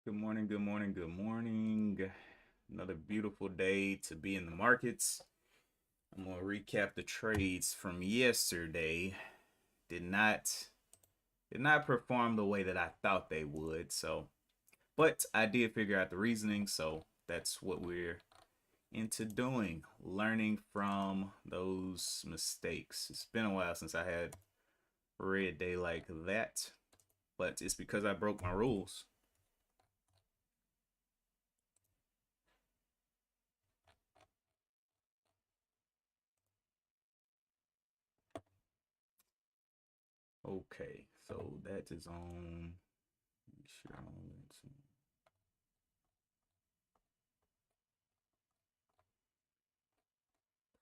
Good morning, good morning, good morning. Another beautiful day to be in the markets. I'm going to recap the trades from yesterday. Did not perform the way that I thought they would. But I did figure out the reasoning, so that's what we're into doing, learning from those mistakes. It's been a while since I had a red day like that, but it's because I broke my rules. Okay, so that is on. Make sure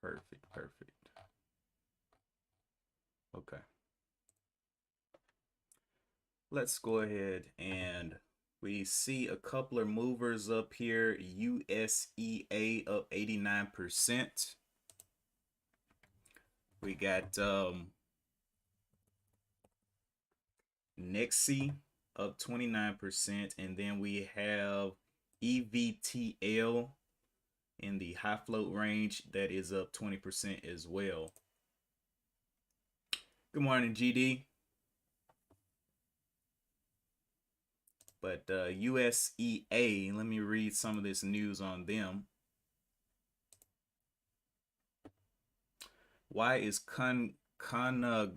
perfect, perfect. Okay, let's go ahead and we see a couple of movers up here. USEA up 89%. We got Nexi up 29%, and then we have EVTL in the high float range that is up 20% as well. Good morning, GD. But USEA, let me read some of this news on them. Why is Conagra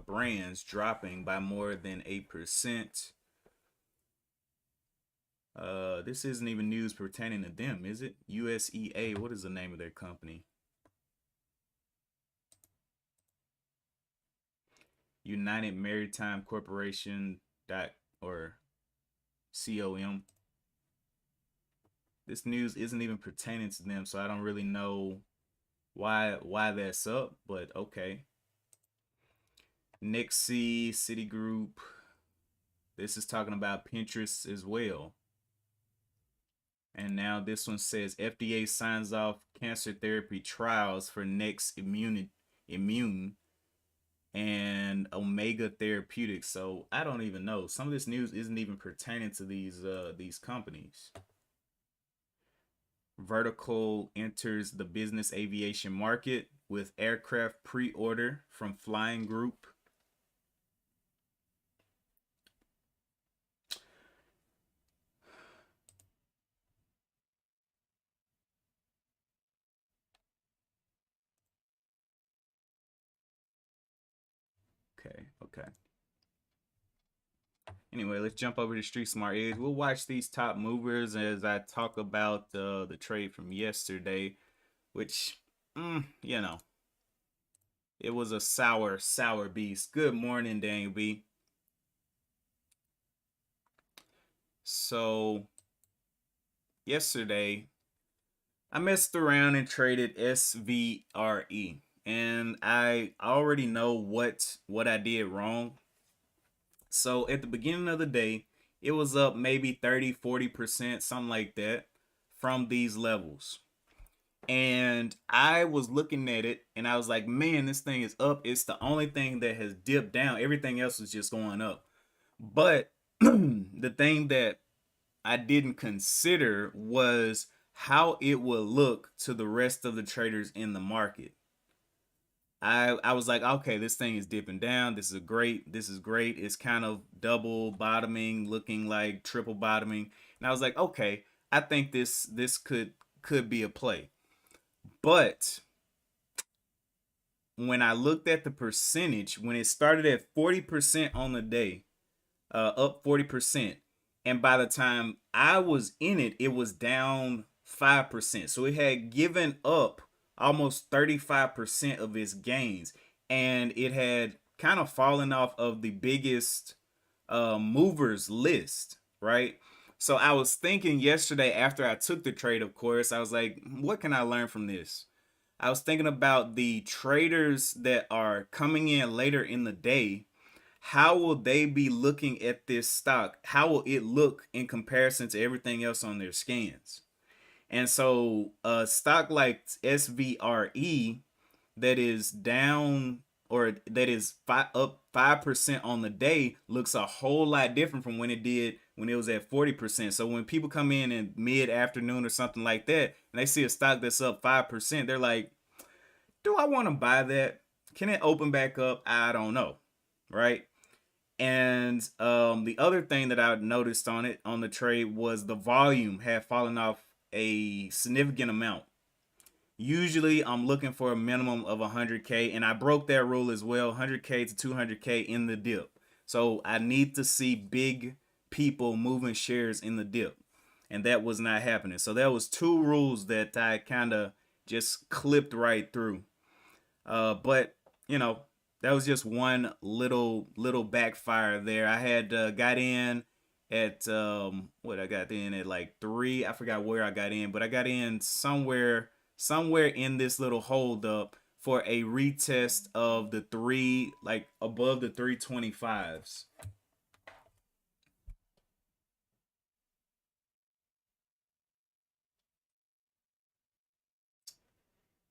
Brands dropping by more than 8%? This isn't even news pertaining to them, is it? USEA, what is the name of their company? United Maritime Corporation or COM. This news isn't even pertaining to them, so I don't really know why that's up, but okay. Nixie, Citigroup. This is talking about Pinterest as well. And now this one says FDA signs off cancer therapy trials for Next Immune and Omega Therapeutics. So I don't even know. Some of this news isn't even pertaining to these companies. Vertical enters the business aviation market with aircraft pre-order from Flying Group. Okay. Anyway, let's jump over to Street Smart Edge. We'll watch these top movers as I talk about the trade from yesterday, which, you know, it was a sour beast. Good morning, Daniel B. So, yesterday, I messed around and traded SVRE, and I already know what I did wrong. So at the beginning of the day, it was up maybe 30-40%, something like that, from these levels. And I was looking at it and I was like, man, this thing is up. It's the only thing that has dipped down. Everything else is just going up. But the thing that I didn't consider was how it would look to the rest of the traders in the market. I was like, okay, this thing is dipping down. This is great. It's kind of double bottoming, looking like triple bottoming. And I was like, okay, I think this could be a play. But when I looked at the percentage, when it started at 40% on the day, up 40%, and by the time I was in it, it was down 5%. So it had given up almost 35% of its gains, and it had kind of fallen off of the biggest movers list, right? So I was thinking yesterday after I took the trade, of course, I was like, what can I learn from this? I was thinking about the traders that are coming in later in the day. How will they be looking at this stock? How will it look in comparison to everything else on their scans? And so a stock like SVRE that is down or that is up 5% on the day looks a whole lot different from when when it was at 40%. So when people come in mid-afternoon or something like that, and they see a stock that's up 5%, they're like, do I want to buy that? Can it open back up? I don't know, right? And the other thing that I noticed on it on the trade was the volume had fallen off a significant amount. Usually I'm looking for a minimum of 100K, and I broke that rule as well, 100K to 200K in the dip. So I need to see big people moving shares in the dip, and that was not happening. So there was two rules that I kind of just clipped right through. But you know, that was just one little backfire there. I had got in at what I got in at like 3. I forgot where I got in, but I got in somewhere in this little hold up for a retest of the 3, like above the 325s.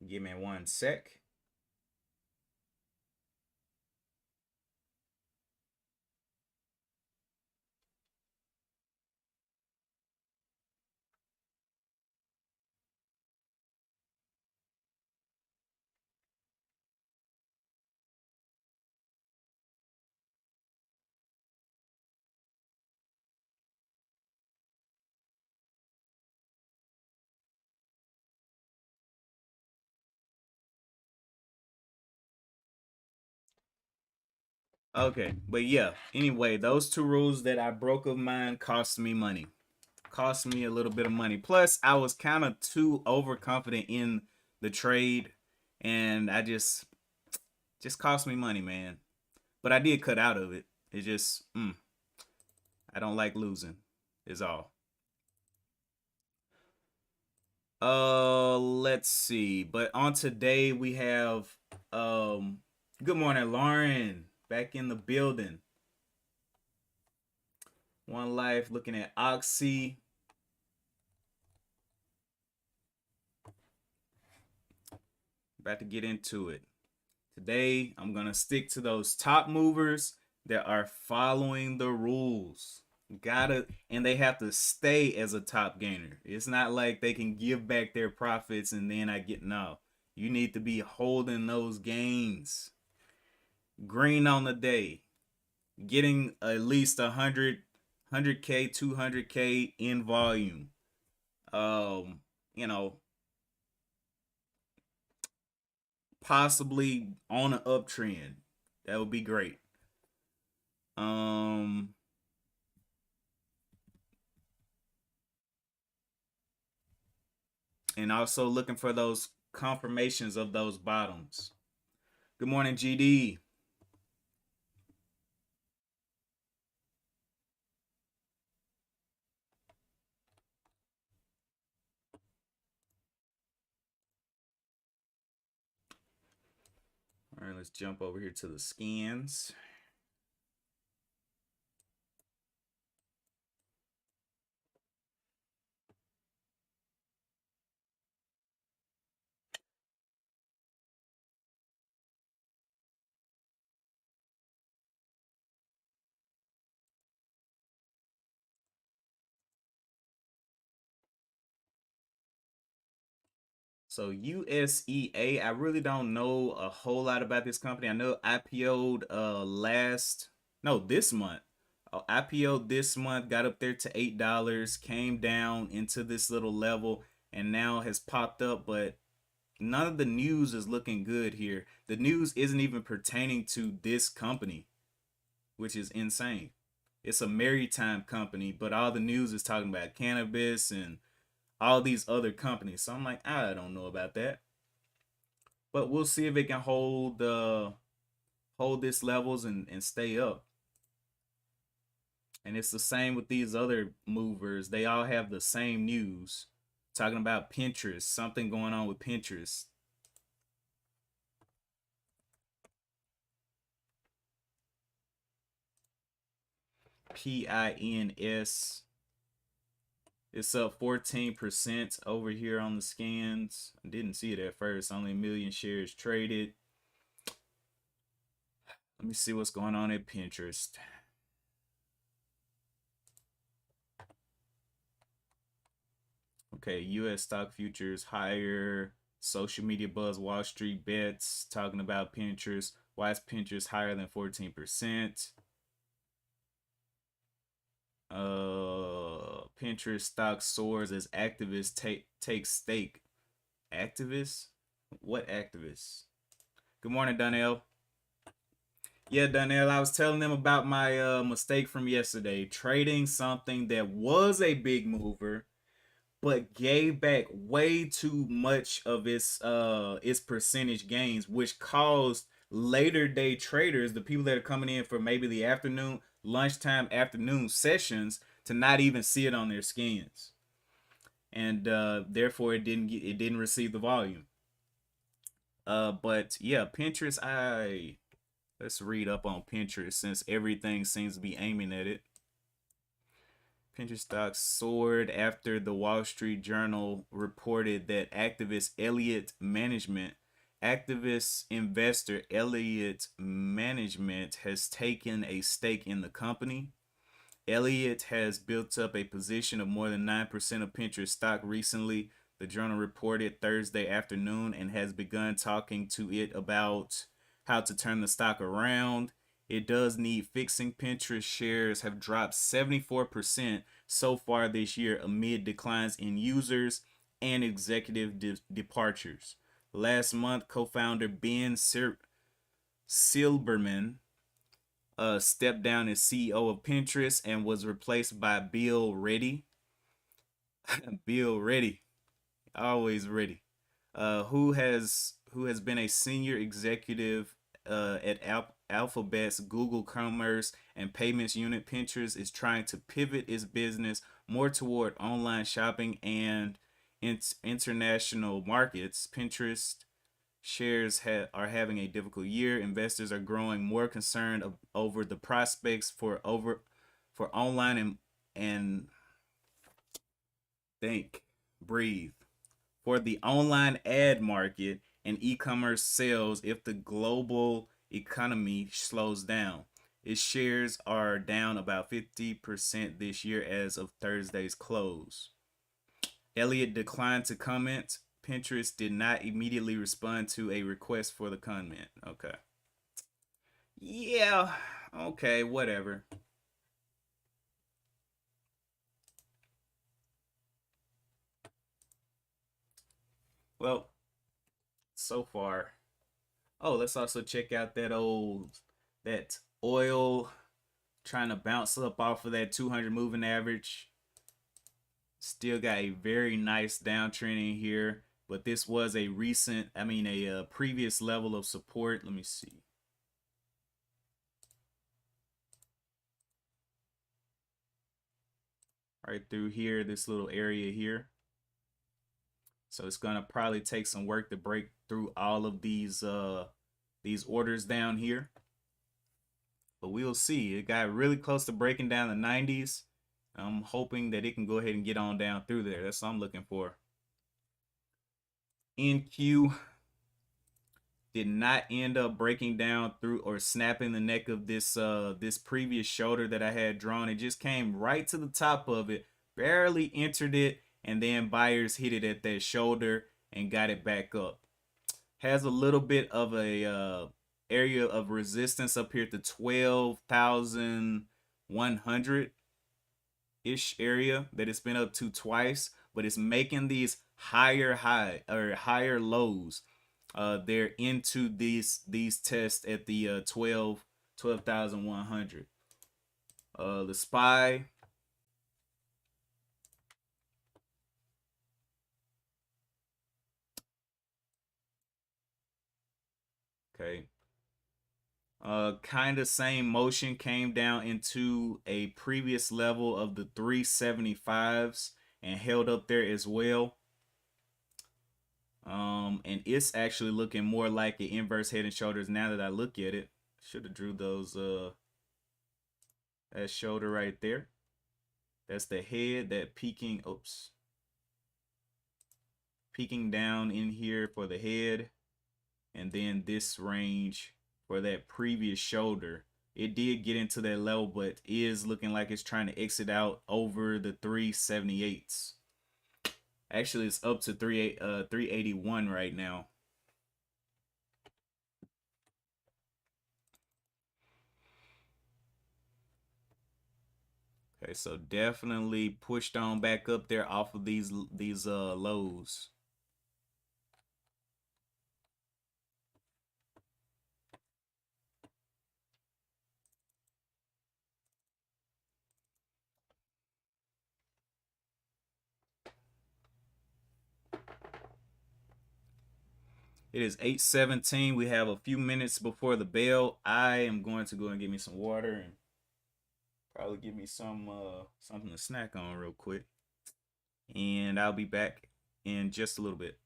Give me one sec. Okay, but yeah. Anyway, those two rules that I broke of mine cost me money. Cost me a little bit of money. Plus, I was kind of too overconfident in the trade, and I just cost me money, man. But I did cut out of it. It just I don't like losing. Is all. Let's see. But on today we have good morning, Lauren, back in the building. One Life looking at Oxy. About to get into it. Today, I'm going to stick to those top movers that are following the rules. Gotta, and they have to stay as a top gainer. It's not like they can give back their profits and then I get no. You need to be holding those gains. Green on the day, getting at least 100K, 200K in volume. You know, possibly on an uptrend. That would be great. Um, and also looking for those confirmations of those bottoms. Good morning, GD. All right, let's jump over here to the scans. So USEA, I really don't know a whole lot about this company. I know IPO'd this month. IPO'd this month, got up there to $8, came down into this little level, and now has popped up, but none of the news is looking good here. The news isn't even pertaining to this company, which is insane. It's a maritime company, but all the news is talking about cannabis and all these other companies. So I'm like, I don't know about that. But we'll see if it can hold this levels and stay up. And it's the same with these other movers. They all have the same news. Talking about Pinterest, something going on with Pinterest. PINS. It's up 14% over here on the scans. I didn't see it at first. Only a million shares traded. Let me see what's going on at Pinterest. Okay, U.S. stock futures higher. Social media buzz, Wall Street bets, talking about Pinterest. Why is Pinterest higher than 14%? Pinterest stock soars as activists take stake. Activists? What activists? Good morning, Donnell. Yeah, Donnell, I was telling them about my mistake from yesterday, trading something that was a big mover but gave back way too much of its percentage gains, which caused later day traders, the people that are coming in for maybe the afternoon, lunchtime, afternoon sessions, to not even see it on their skins, and therefore it didn't receive the volume. But yeah, Pinterest. Let's read up on Pinterest since everything seems to be aiming at it. Pinterest stock soared after the Wall Street Journal reported that activist investor Elliott Management has taken a stake in the company. Elliott has built up a position of more than 9% of Pinterest stock recently, the journal reported Thursday afternoon, and has begun talking to it about how to turn the stock around. It does need fixing. Pinterest shares have dropped 74% so far this year amid declines in users and executive departures. Last month, co-founder Ben Silberman stepped down as CEO of Pinterest and was replaced by Bill Ready. Bill Ready, always ready. Who has been a senior executive at Alphabet's Google Commerce and Payments unit. Pinterest is trying to pivot its business more toward online shopping and international markets. Pinterest shares are having a difficult year. Investors are growing more concerned over the prospects for online and think, breathe, for the online ad market and e-commerce sales if the global economy slows down. Its shares are down about 50% this year as of Thursday's close. Elliott declined to comment. Pinterest did not immediately respond to a request for the comment. Okay. Yeah. Okay, whatever. Well, so far. Oh, let's also check out that oil trying to bounce up off of that 200 moving average. Still got a very nice downtrend in here, but this was a previous level of support. Let me see. Right through here, this little area here. So it's gonna probably take some work to break through all of these orders down here. But we'll see. It got really close to breaking down the 90s. I'm hoping that it can go ahead and get on down through there. That's what I'm looking for. NQ did not end up breaking down through or snapping the neck of this previous shoulder that I had drawn. It just came right to the top of it, barely entered it, and then buyers hit it at that shoulder and got it back up. Has a little bit of a area of resistance up here at the 12,100 ish area that it's been up to twice, but it's making these higher lows. They're into these tests at the 12,100. The SPY. Okay. Kind of same motion, came down into a previous level of the 375s and held up there as well. And it's actually looking more like an inverse head and shoulders now that I look at it. Should have drew those that shoulder right there. That's the head, that peaking down in here for the head, and then this range for that previous shoulder. It did get into that level, but is looking like it's trying to exit out over the 378s. Actually, it's up to 381 right now. Okay, so definitely pushed on back up there off of these lows. It is 8:17. We have a few minutes before the bell. I am going to go and get me some water and probably give me something to snack on real quick. And I'll be back in just a little bit.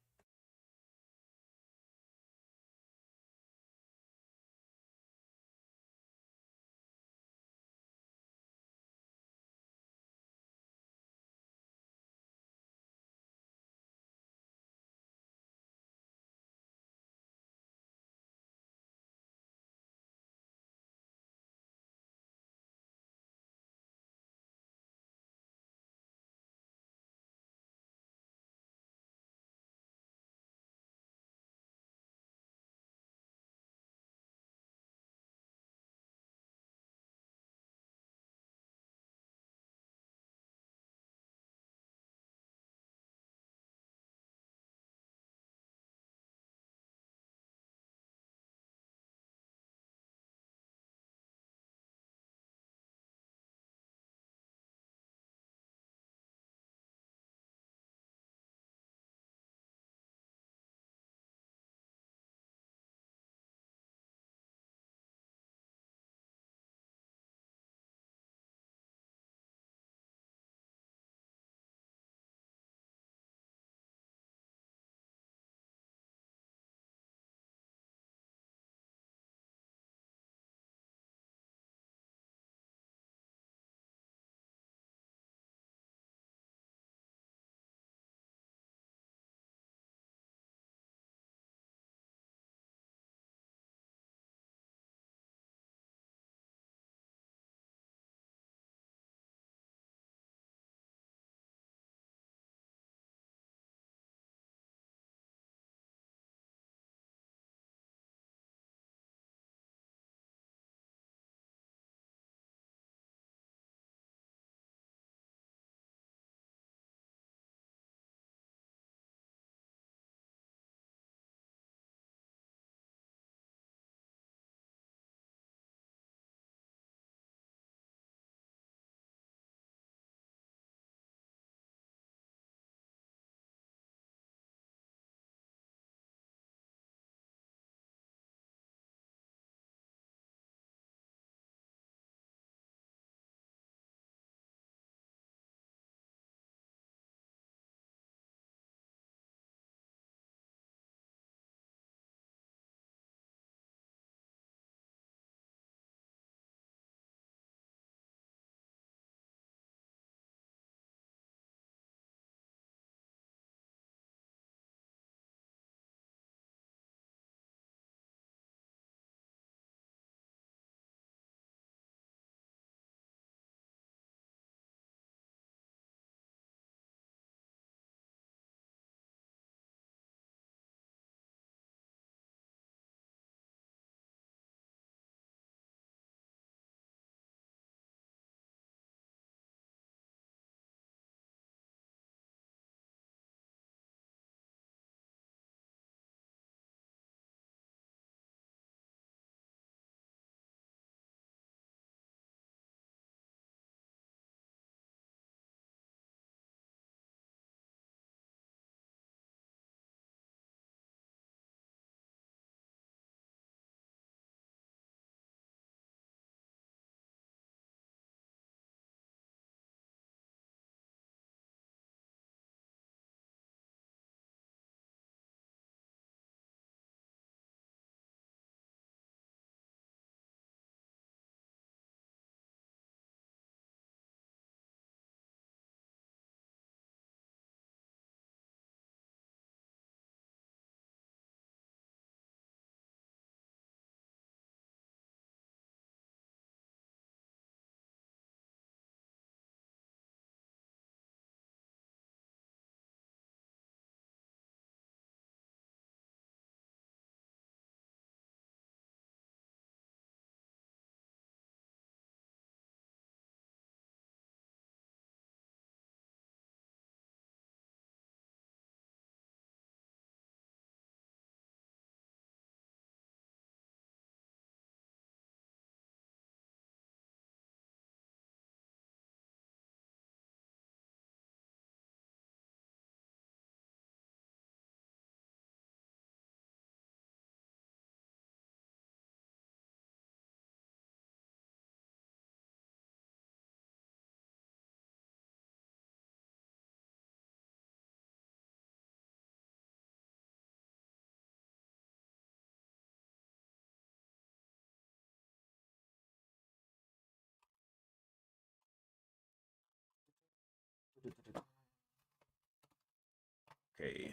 Okay.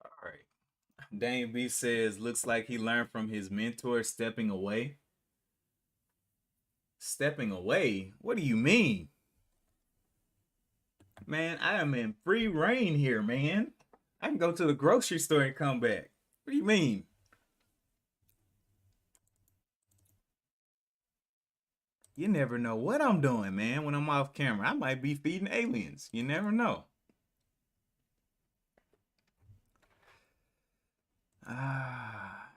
All right. Dane B says, looks like he learned from his mentor stepping away. Stepping away? What do you mean? Man, I am in free reign here, man. I can go to the grocery store and come back. What do you mean? You never know what I'm doing, man, when I'm off camera. I might be feeding aliens. You never know. Ah.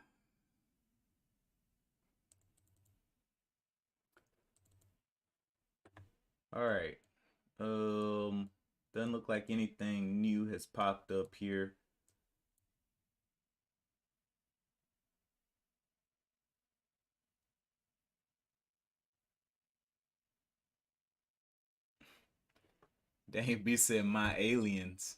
All right. Doesn't look like anything new has popped up here. Dave B said my aliens.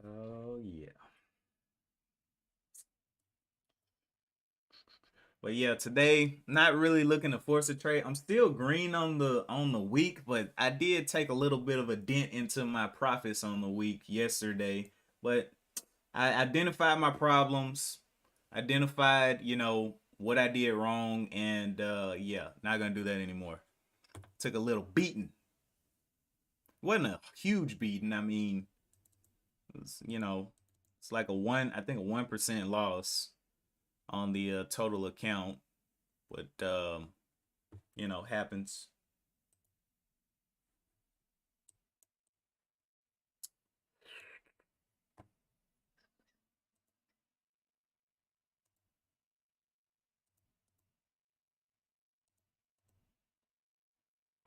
Oh yeah. But yeah, today not really looking to force a trade. I'm still green on the week, but I did take a little bit of a dent into my profits on the week yesterday. But I identified my problems, identified, what I did wrong, and yeah, not gonna do that anymore. Took a little beating. Wasn't a huge beating. I mean, it's like I think a 1% loss on the total account, but happens.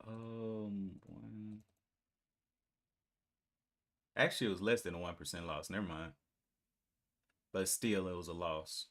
One. Actually, it was less than a 1% loss. Never mind, but still, it was a loss.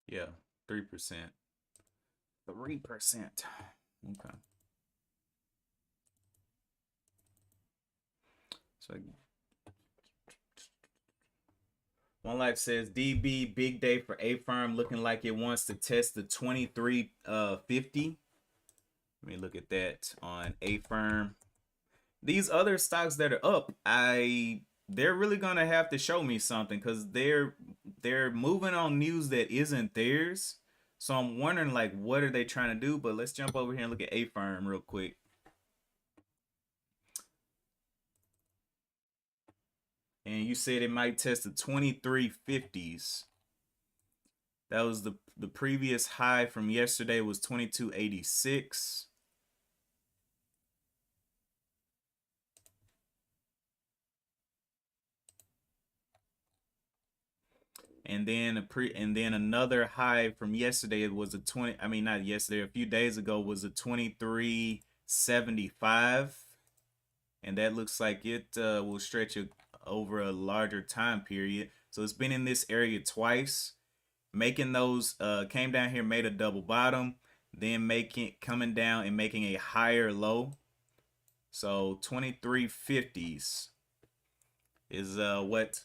Yeah, 3%. 3%. Okay. So One Life says DB big day for A firm, looking like it wants to test the 2350. Let me look at that on A firm. These other stocks that are up, they're really gonna have to show me something because they're moving on news that isn't theirs. So I'm wondering like what are they trying to do? But let's jump over here and look at A firm real quick. And you said it might test the 2350s. That was the previous high from yesterday was 2286. And then another high from yesterday it was a 20, I mean not yesterday, a few days ago was a 2375, and that looks like it will stretch it over a larger time period. So it's been in this area twice, making those came down here, made a double bottom, then making coming down and making a higher low. So 2350s is what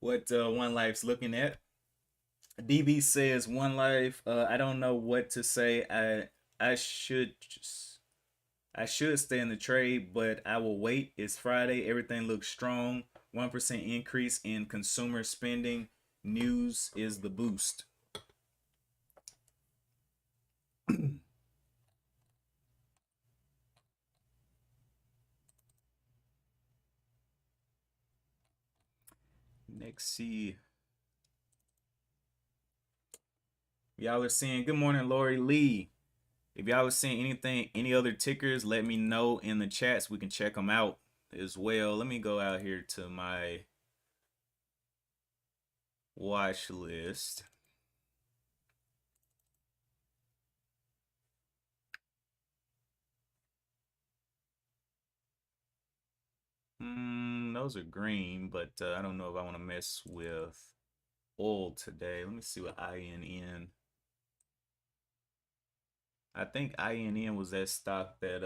One Life's looking at. DB says One Life. I don't know what to say. I should I should stay in the trade, but I will wait. It's Friday. Everything looks strong. 1% increase in consumer spending. News is the boost. Next, see. Y'all are seeing, good morning, Lori Lee. If y'all are seeing anything, any other tickers, let me know in the chats. We can check them out as well. Let me go out here to my watch list. Those are green, but I don't know if I want to mess with oil today. Let me see what INN. I think INN was that stock that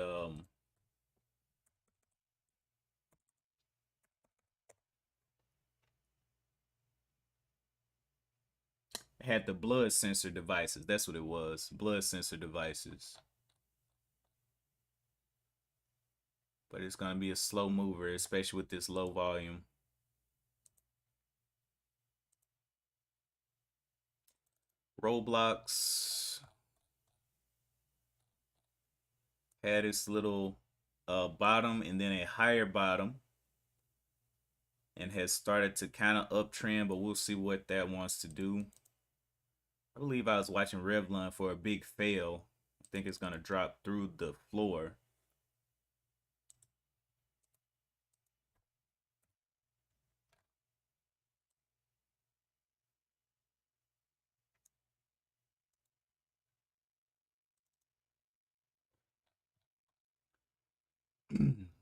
had the blood sensor devices. That's what it was. Blood sensor devices. But it's gonna be a slow mover, especially with this low volume. Roblox had its little bottom and then a higher bottom and has started to kind of uptrend, but we'll see what that wants to do. I believe I was watching Revlon for a big fail. I think it's gonna drop through the floor.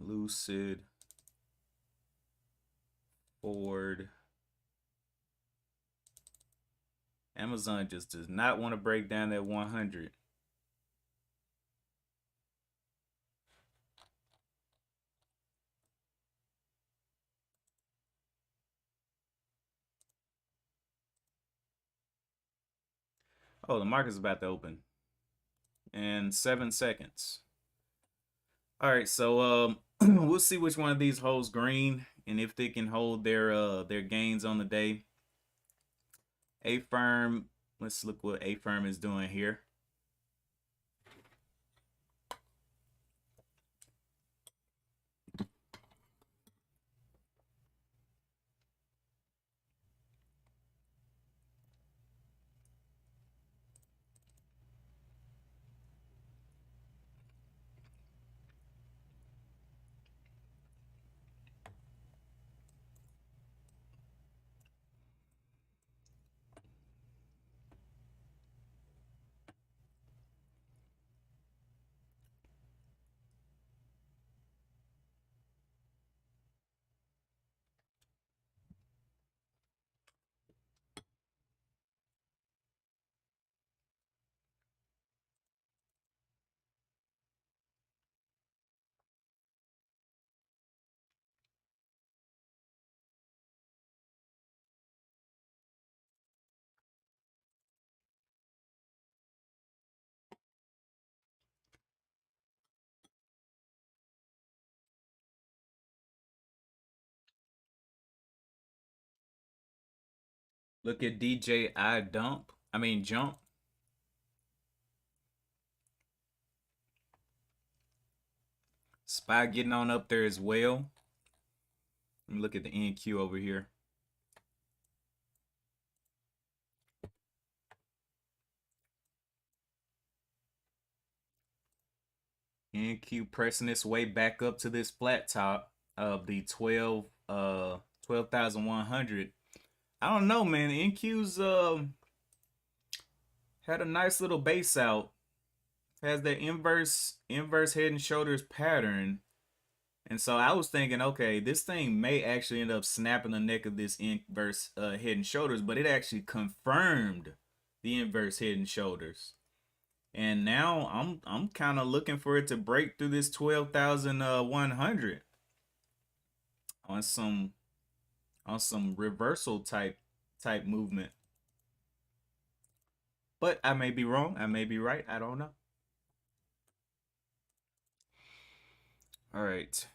Lucid, Ford. Amazon just does not want to break down that 100. Oh, the market's about to open in 7 seconds. All right, so we'll see which one of these holds green and if they can hold their gains on the day. A firm, let's look what A firm is doing here. Look at DJI jump. SPY getting on up there as well. Let me look at the NQ over here. NQ pressing its way back up to this flat top of the 12,100. I don't know, man. NQ's had a nice little base out. Has that inverse head and shoulders pattern. And so I was thinking, okay, this thing may actually end up snapping the neck of this inverse head and shoulders, but it actually confirmed the inverse head and shoulders. And now I'm kind of looking for it to break through this 12,100 on some reversal type movement. But I may be wrong. I may be right. I don't know. All right.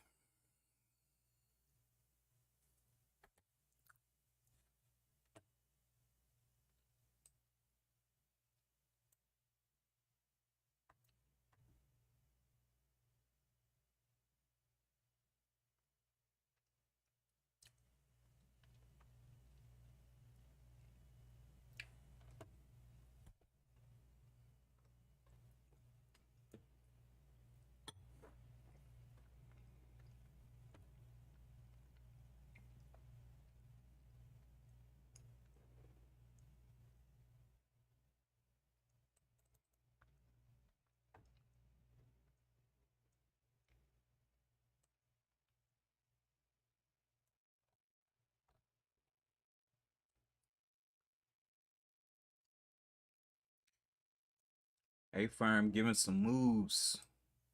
A firm giving some moves.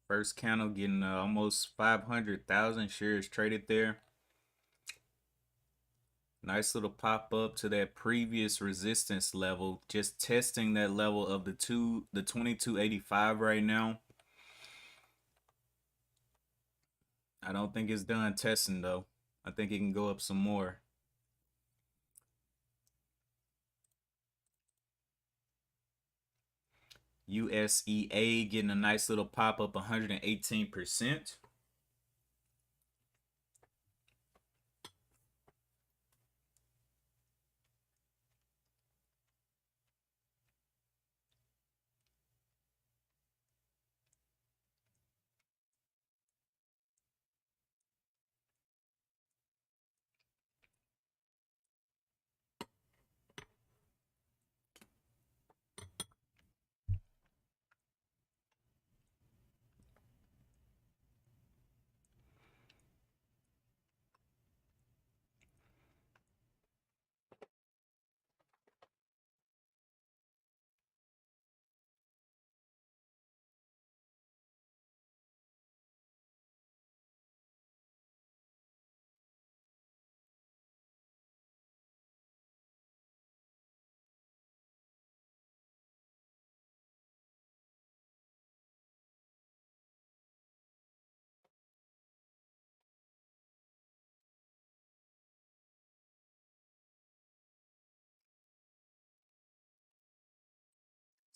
First candle getting almost 500,000 shares traded there. Nice little pop up to that previous resistance level. Just testing that level of the 2285 right now. I don't think it's done testing though. I think it can go up some more. USEA getting a nice little pop up 118%.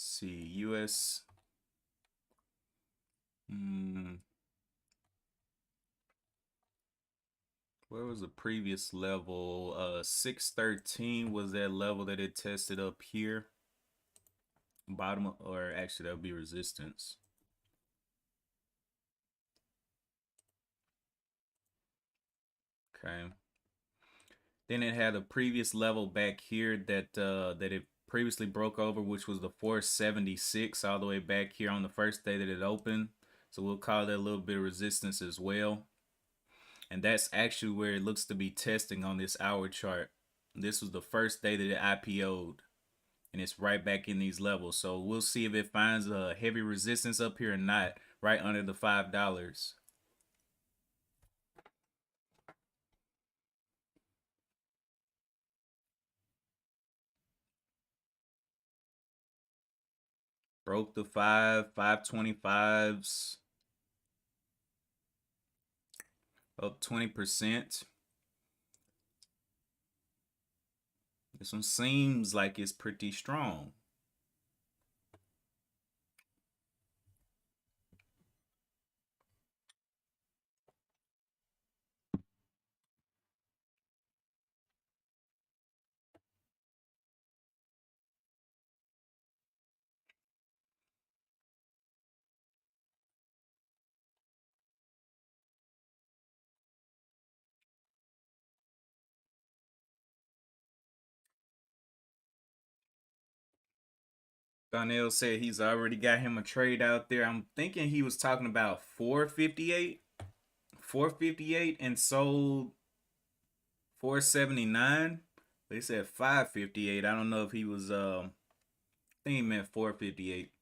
Let's see, US. Where was the previous level? 613 was that level that it tested up here. Bottom, or actually that would be resistance. Okay. Then it had a previous level back here that that it previously broke over, which was the 476 all the way back here on the first day that it opened. So we'll call that a little bit of resistance as well. And that's actually where it looks to be testing on this hour chart. This was the first day that it IPO'd, and it's right back in these levels. So we'll see if it finds a heavy resistance up here or not, right under the $5. Broke the 525s, up 20%. This one seems like it's pretty strong. Donnell said he's already got him a trade out there. I'm thinking he was talking about 458. 458 and sold 479. They said 558. I don't know if he was I think he meant 458.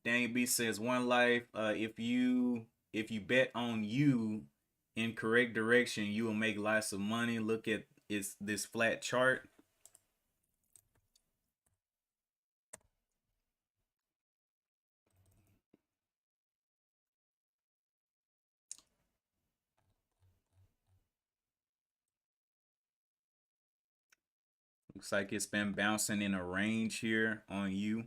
Daniel B says one life, if you bet on you in correct direction, you will make lots of money. Look at this flat chart. Looks like it's been bouncing in a range here on you.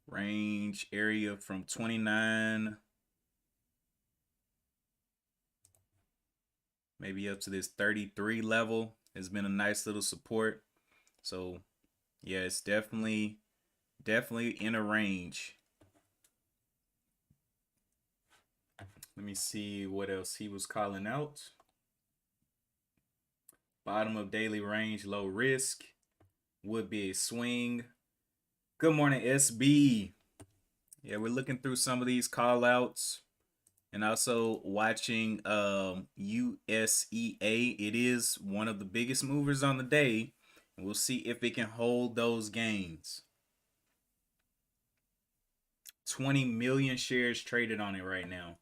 Range area from 29 maybe up to this 33 level has been a nice little support. So yeah, it's definitely in a range. Let me see what else he was calling out. Bottom of daily range, low risk, would be a swing. Good morning, SB. Yeah, we're looking through some of these call outs and also watching USEA. It is one of the biggest movers on the day, and we'll see if it can hold those gains. 20 million shares traded on it right now.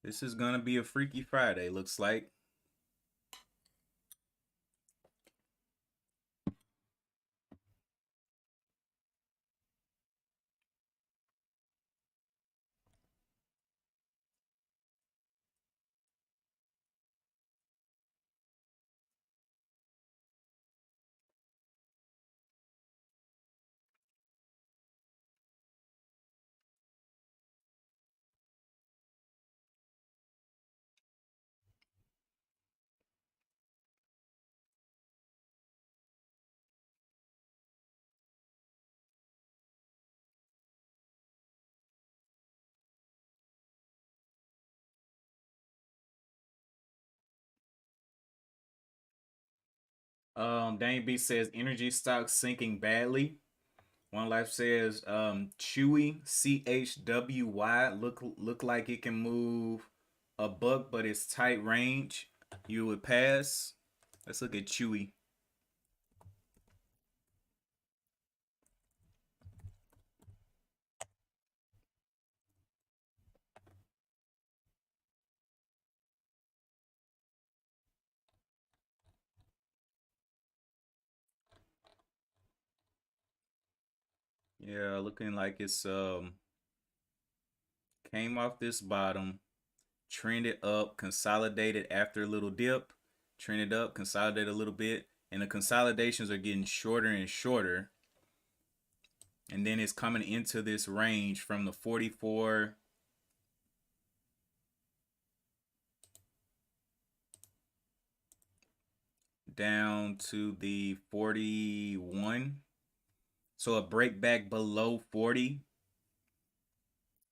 This is gonna be a Freaky Friday, looks like. Dane B says energy stocks sinking badly. One Life says Chewy CHWY look like it can move a buck, but it's tight range. You would pass. Let's look at Chewy. Yeah, looking like it's came off this bottom, trended up, consolidated after a little dip, trended up, consolidated a little bit, and the consolidations are getting shorter and shorter. And then it's coming into this range from the 44 down to the 41. So a break back below 40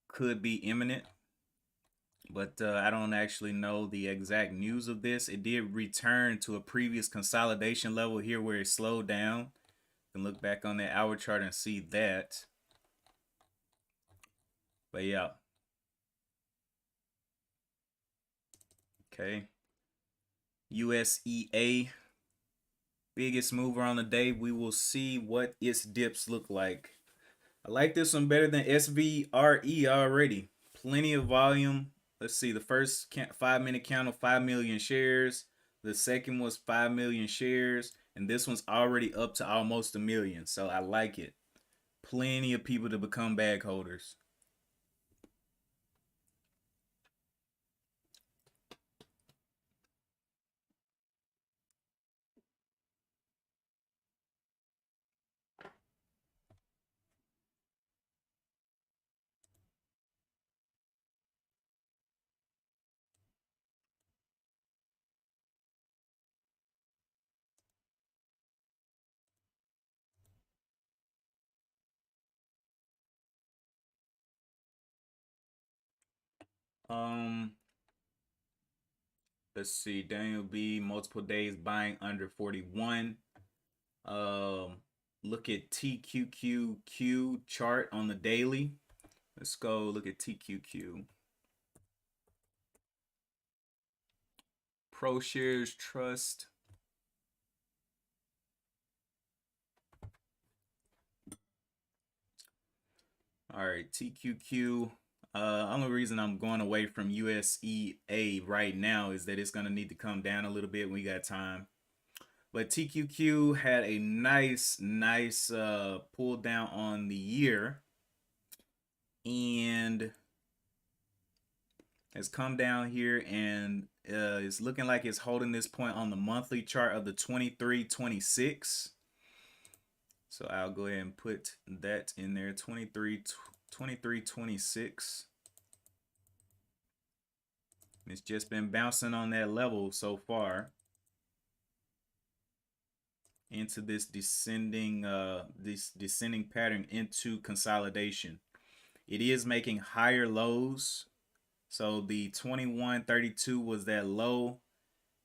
could be imminent, but I don't actually know the exact news of this. It did return to a previous consolidation level here where it slowed down. You can look back on that hour chart and see that. But yeah. Okay. USEA, biggest mover on the day. We will see what its dips look like. I like this one better than SVRE already. Plenty of volume. Let's see. The first 5-minute count of 5 million shares. The second was 5 million shares. And this one's already up to almost a million. So I like it. Plenty of people to become bag holders. Um, let's see. Daniel B, multiple days buying under 41. Um, look at TQQQ chart on the daily. Let's go look at TQQ. ProShares Trust. All right, TQQ. Only reason I'm going away from USEA right now is that it's going to need to come down a little bit when we got time. But TQQ had a nice pull down on the year and has come down here and it's looking like it's holding this point on the monthly chart of the 23-26. So I'll go ahead and put that in there, 23-26. It's just been bouncing on that level so far into this descending pattern into consolidation. It is making higher lows. So the 21.32 was that low.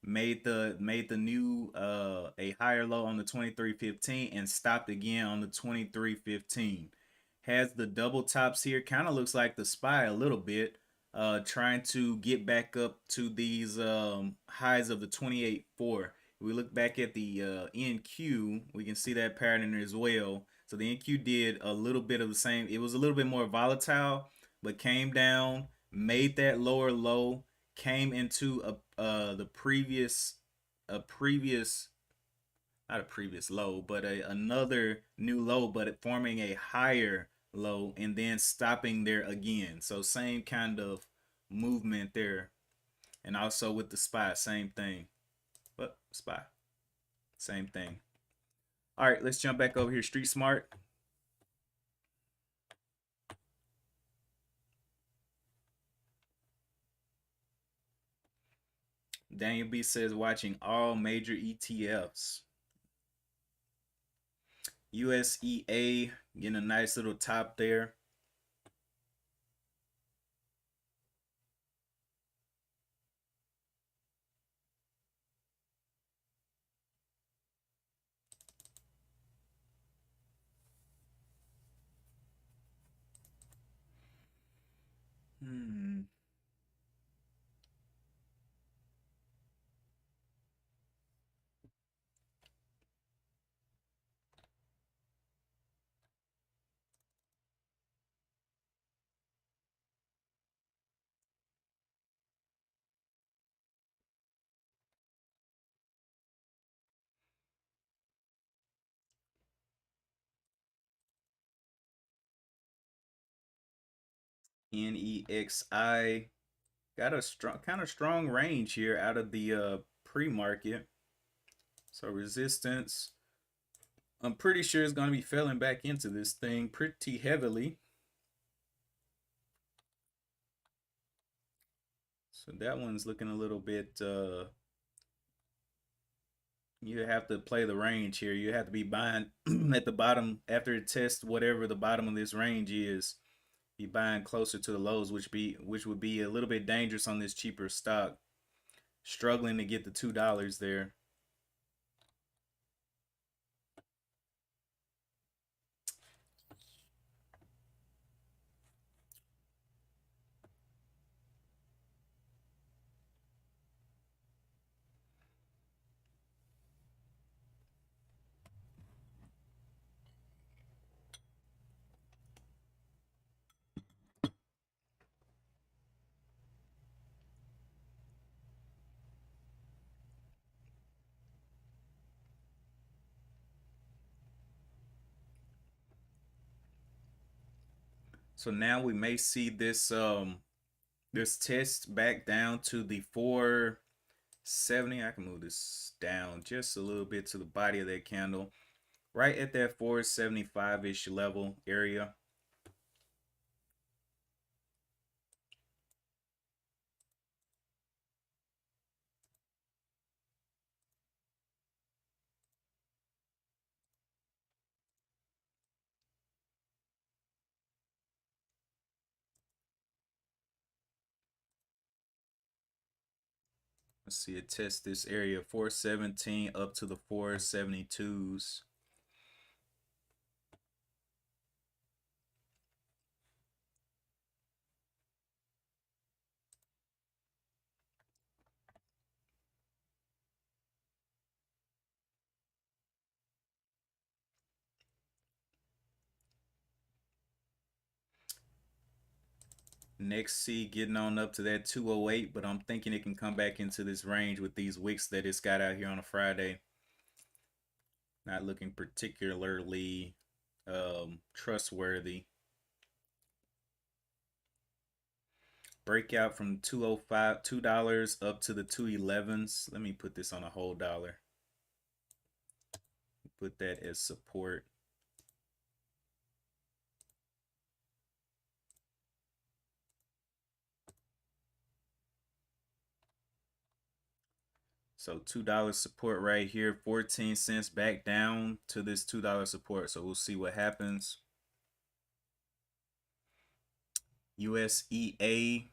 made the new a higher low on the 23.15 and stopped again on the 23.15. Has the double tops here, kind of looks like the SPY a little bit, trying to get back up to these highs of the 28.4. If we look back at the NQ, we can see that pattern as well. So the NQ did a little bit of the same. It was a little bit more volatile, but came down, made that lower low, came into the previous a previous not a previous low, but another new low, but forming a higher low and then stopping there again. So same kind of movement there. And also with the SPY, same thing. But SPY, same thing. All right, let's jump back over here. Street Smart. Daniel B says watching all major ETFs. USEA getting a nice little top there. Hmm. NEXI got a strong kind of strong range here out of the pre-market. So resistance, I'm pretty sure it's going to be falling back into this thing pretty heavily. So that one's looking a little bit you have to play the range here. You have to be buying at the bottom after it tests whatever the bottom of this range is. Be buying closer to the lows, which would be a little bit dangerous on this cheaper stock. Struggling to get the $2 there. So now we may see this test back down to the 470. I can move this down just a little bit to the body of that candle. Right at that 475-ish level area. Let's see it test this area 417 up to the 472s. Next C getting on up to that 208, but I'm thinking it can come back into this range with these wicks that it's got out here on a Friday. Not looking particularly trustworthy. Breakout from 205, $2 up to the 211s. Let me put this on a whole dollar. Put that as support. So $2 support right here, 14 cents back down to this $2 support. So we'll see what happens. USEA.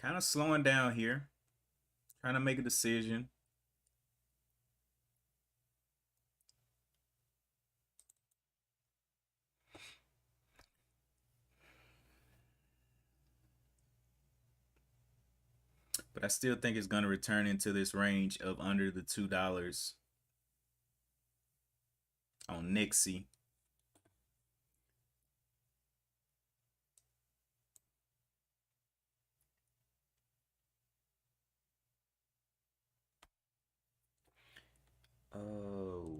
Kind of slowing down here, trying to make a decision. But I still think it's going to return into this range of under the $2 on Nixie. Oh.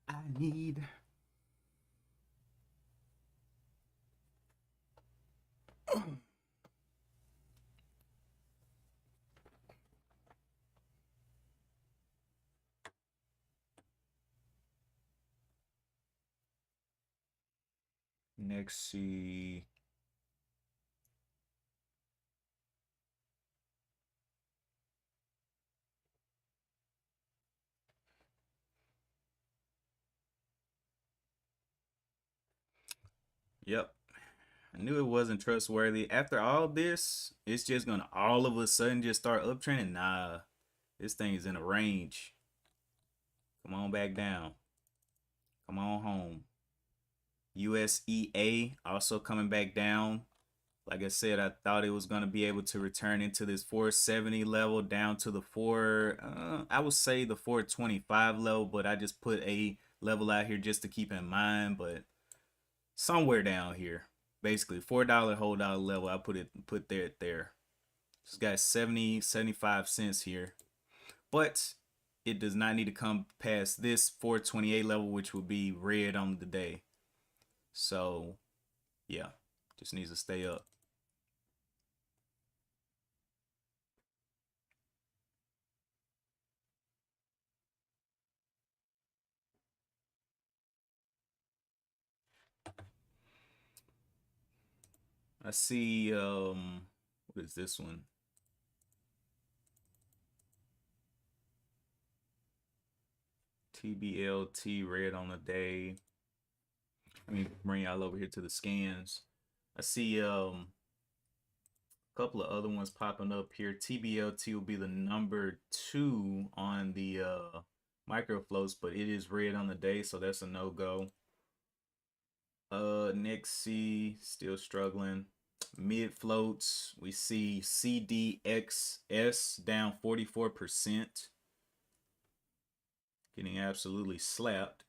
I need Nixie. Yep. I knew it wasn't trustworthy. After all this, it's just gonna all of a sudden just start uptrending. Nah, this thing is in a range. Come on back down. Come on home. USEA also coming back down. Like I said, I thought it was gonna be able to return into this 470 level down to the I would say the 425 level, but I just put a level out here just to keep in mind. But somewhere down here, basically $4 whole dollar level, I put there. It's got 75 cents here, but it does not need to come past this 428 level, which will be red on the day. So yeah, just needs to stay up. I see what is this one? TBLT red on the day. Let me bring y'all over here to the scans. I see a couple of other ones popping up here. TBLT will be the number 2 on the micro floats, but it is red on the day, so that's a no-go. Nixie still struggling. Mid floats, we see CDXS down 44%, getting absolutely slapped,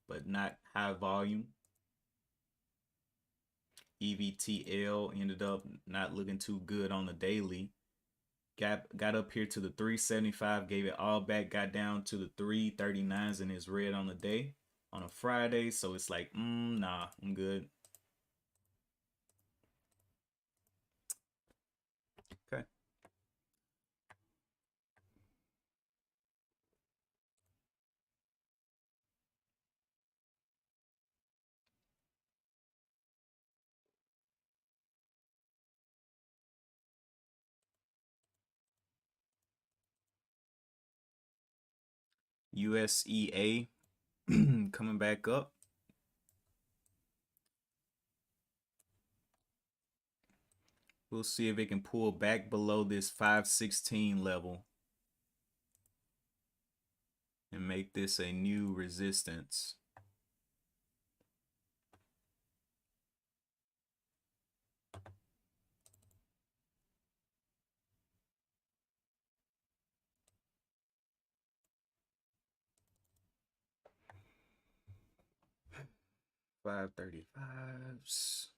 but not high volume. EVTL ended up not looking too good on the daily. Got up here to the 375, gave it all back, got down to the 339s, and it's red on the day on a Friday. So it's like, nah, I'm good. Okay. USEA coming back up. We'll see if it can pull back below this 516 level and make this a new resistance. $535s.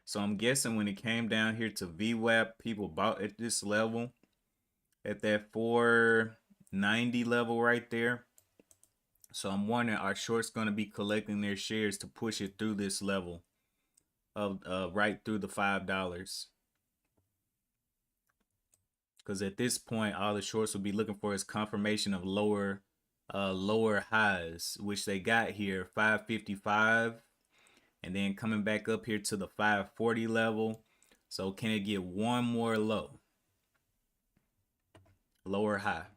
So I'm guessing when it came down here to VWAP, people bought at this level, at that 490 level right there. So I'm wondering, are shorts going to be collecting their shares to push it through this level of right through the $5? Because at this point, all the shorts will be looking for is confirmation of lower highs, which they got here, 555, and then coming back up here to the 540 level. So can it get one more lower high,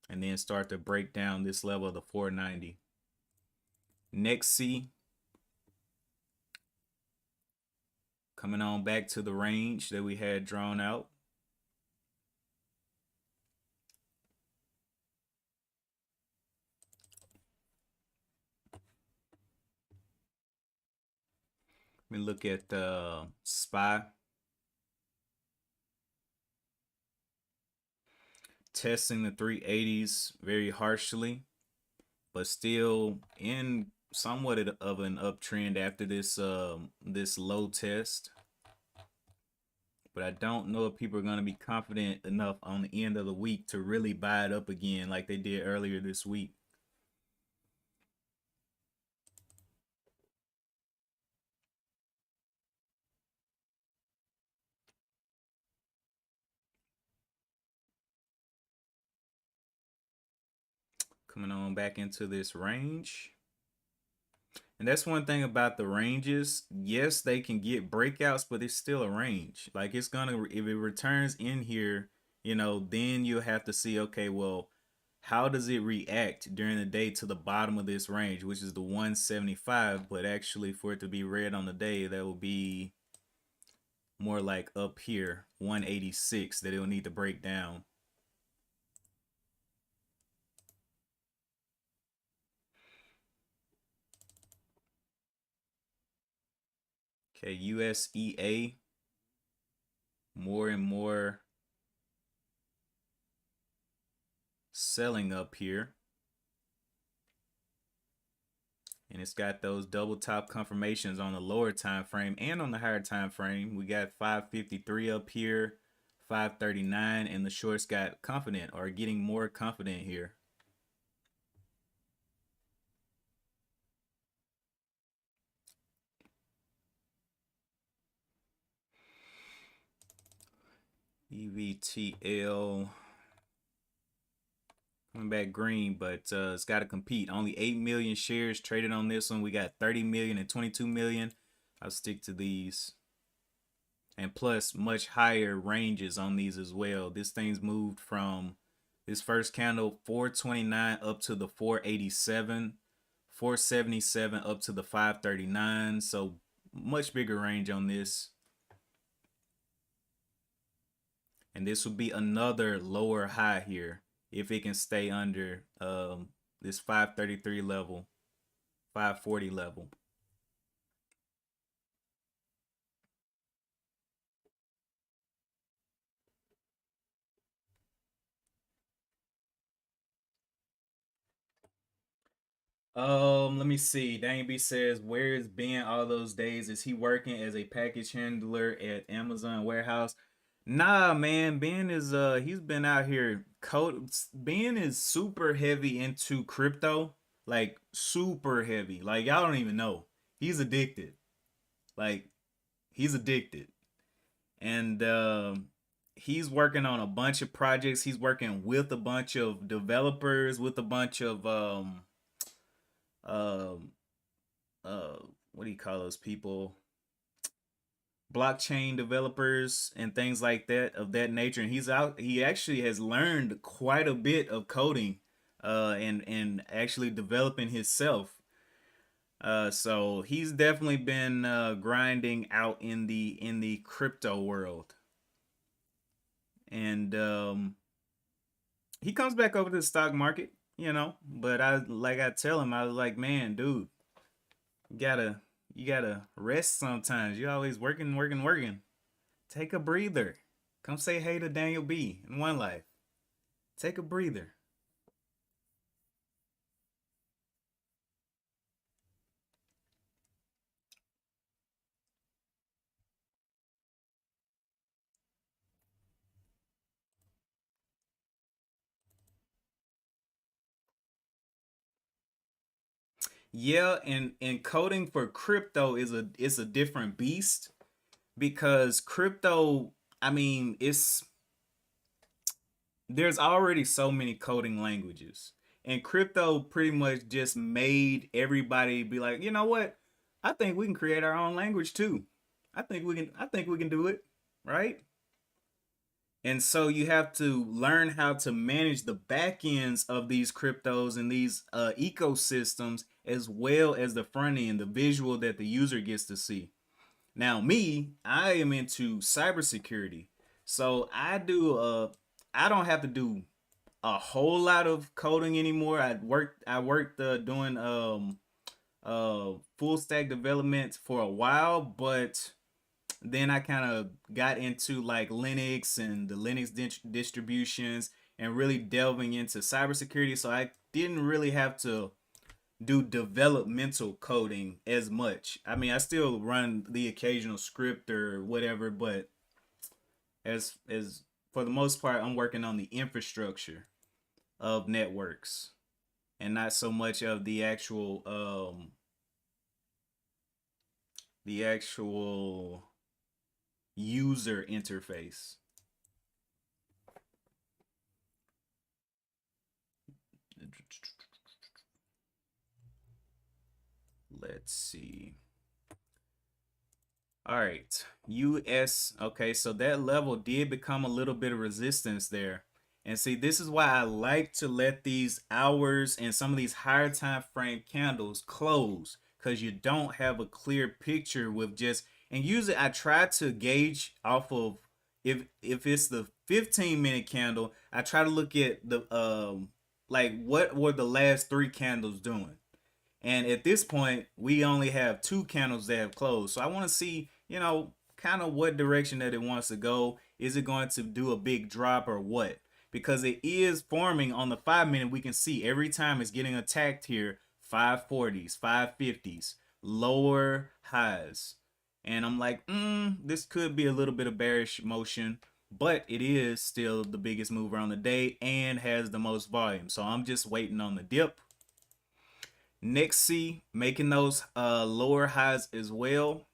and then start to break down this level of the 490? Next C, coming on back to the range that we had drawn out. Let me look at SPY. Testing the 380s very harshly, but still in somewhat of an uptrend after this low test. But I don't know if people are going to be confident enough on the end of the week to really buy it up again like they did earlier this week. Coming on back into this range. And that's one thing about the ranges. Yes, they can get breakouts, but it's still a range. Like it's gonna, if it returns in here, then you'll have to see, okay, well, how does it react during the day to the bottom of this range, which is the 175? But actually, for it to be red on the day, that will be more like up here, 186, that it will need to break down. Okay, USEA, more and more selling up here. And it's got those double top confirmations on the lower time frame and on the higher time frame. We got 553 up here, 539, and the shorts got confident or getting more confident here. EVTL coming back green, but it's got to compete. Only 8 million shares traded on this one. We got 30 million and 22 million. I'll stick to these. And plus much higher ranges on these as well. This thing's moved from this first candle 429 up to the 487, 477 up to the 539. So much bigger range on this. And this will be another lower high here if it can stay under this 533 level, 540 level. Let me see. Dang B says, where is Ben all those days? Is he working as a package handler at Amazon warehouse? Nah, man. Ben is he's been out here Ben is super heavy into crypto. Like super heavy. Like y'all don't even know. He's addicted. Like he's addicted. And he's working on a bunch of projects. He's working with a bunch of developers, with a bunch of um what do you call those people, blockchain developers and things like that of that nature. And he actually has learned quite a bit of coding and actually developing himself. So he's definitely been grinding out in the crypto world. And he comes back over to the stock market, but I tell him, I was like, man, dude, you gotta rest sometimes. You're always working, working, working. Take a breather. Come say hey to Daniel B in One Life. Take a breather. Yeah, and coding for crypto is a different beast because crypto, I mean, it's there's already so many coding languages. And crypto pretty much just made everybody be like, you know what? I think we can create our own language too. I think we can do it, right? And so you have to learn how to manage the back ends of these cryptos and these ecosystems as well as the front end, the visual that the user gets to see. Now, me, I am into cybersecurity. So I don't have to do a whole lot of coding anymore. I worked doing full stack development for a while, but then I kind of got into like Linux and the Linux distributions and really delving into cybersecurity. So I didn't really have to do developmental coding as much. I mean, I still run the occasional script or whatever, but as for the most part, I'm working on the infrastructure of networks and not so much of the actual user interface. Let's see. All right, US. Okay, so that level did become a little bit of resistance there. And see, this is why I like to let these hours and some of these higher time frame candles close because you don't have a clear picture with just, and usually I try to gauge off of if it's the 15-minute candle, I try to look at the like what were the last three candles doing. And at this point, we only have two candles that have closed. So I want to see, kind of what direction that it wants to go. Is it going to do a big drop or what? Because it is forming on the 5 minute. We can see every time it's getting attacked here 540s, 550s, lower highs. And I'm like, this could be a little bit of bearish motion, but it is still the biggest mover on the day and has the most volume. So I'm just waiting on the dip. Nixie making those lower highs as well,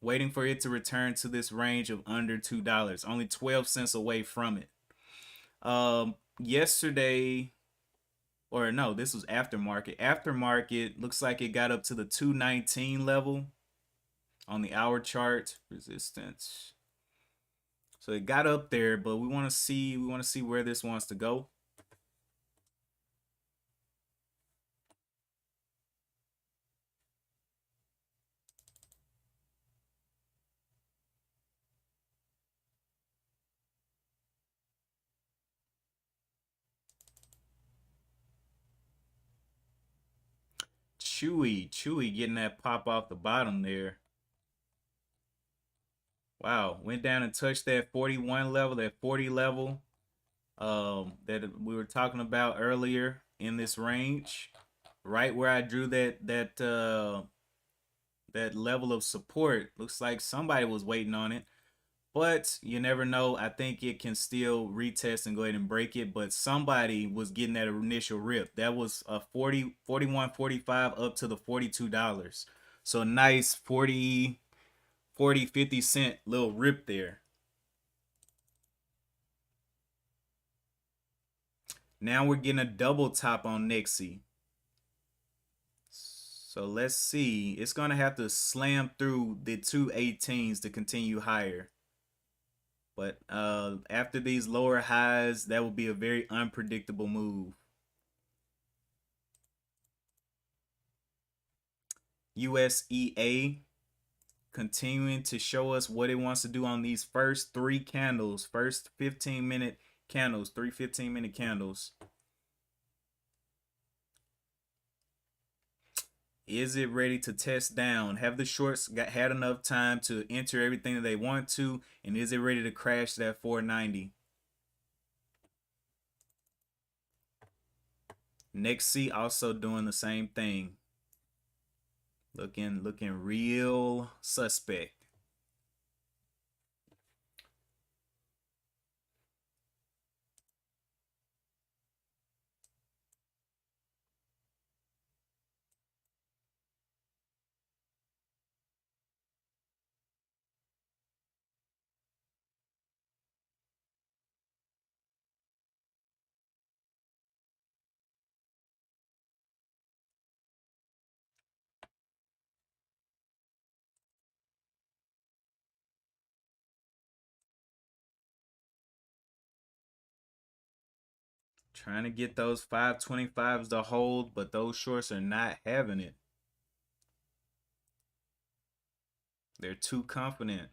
waiting for it to return to this range of under $2, only 12 cents away from it. Yesterday, or no, this was aftermarket. Aftermarket looks like it got up to the 219 level on the hour chart resistance. So it got up there, but we want to see where this wants to go. Chewy getting that pop off the bottom there. Wow, went down and touched that 41 level, that 40 level that we were talking about earlier in this range, right where I drew that level of support. Looks like somebody was waiting on it, but you never know. I think it can still retest and go ahead and break it, but somebody was getting that initial rip. That was a 40, 41, 45 up to the $42. So nice 50 cent little rip there. Now we're getting a double top on Nixie. So let's see. It's going to have to slam through the 218s to continue higher. But after these lower highs, that will be a very unpredictable move. USEA continuing to show us what it wants to do on these first three candles, first 15-minute candles, three 15-minute candles. Is it ready to test down? Have the shorts had enough time to enter everything that they want to? And is it ready to crash that 490? Nexi also doing the same thing. Looking real suspect. Trying to get those 525s to hold, but those shorts are not having it. They're too confident.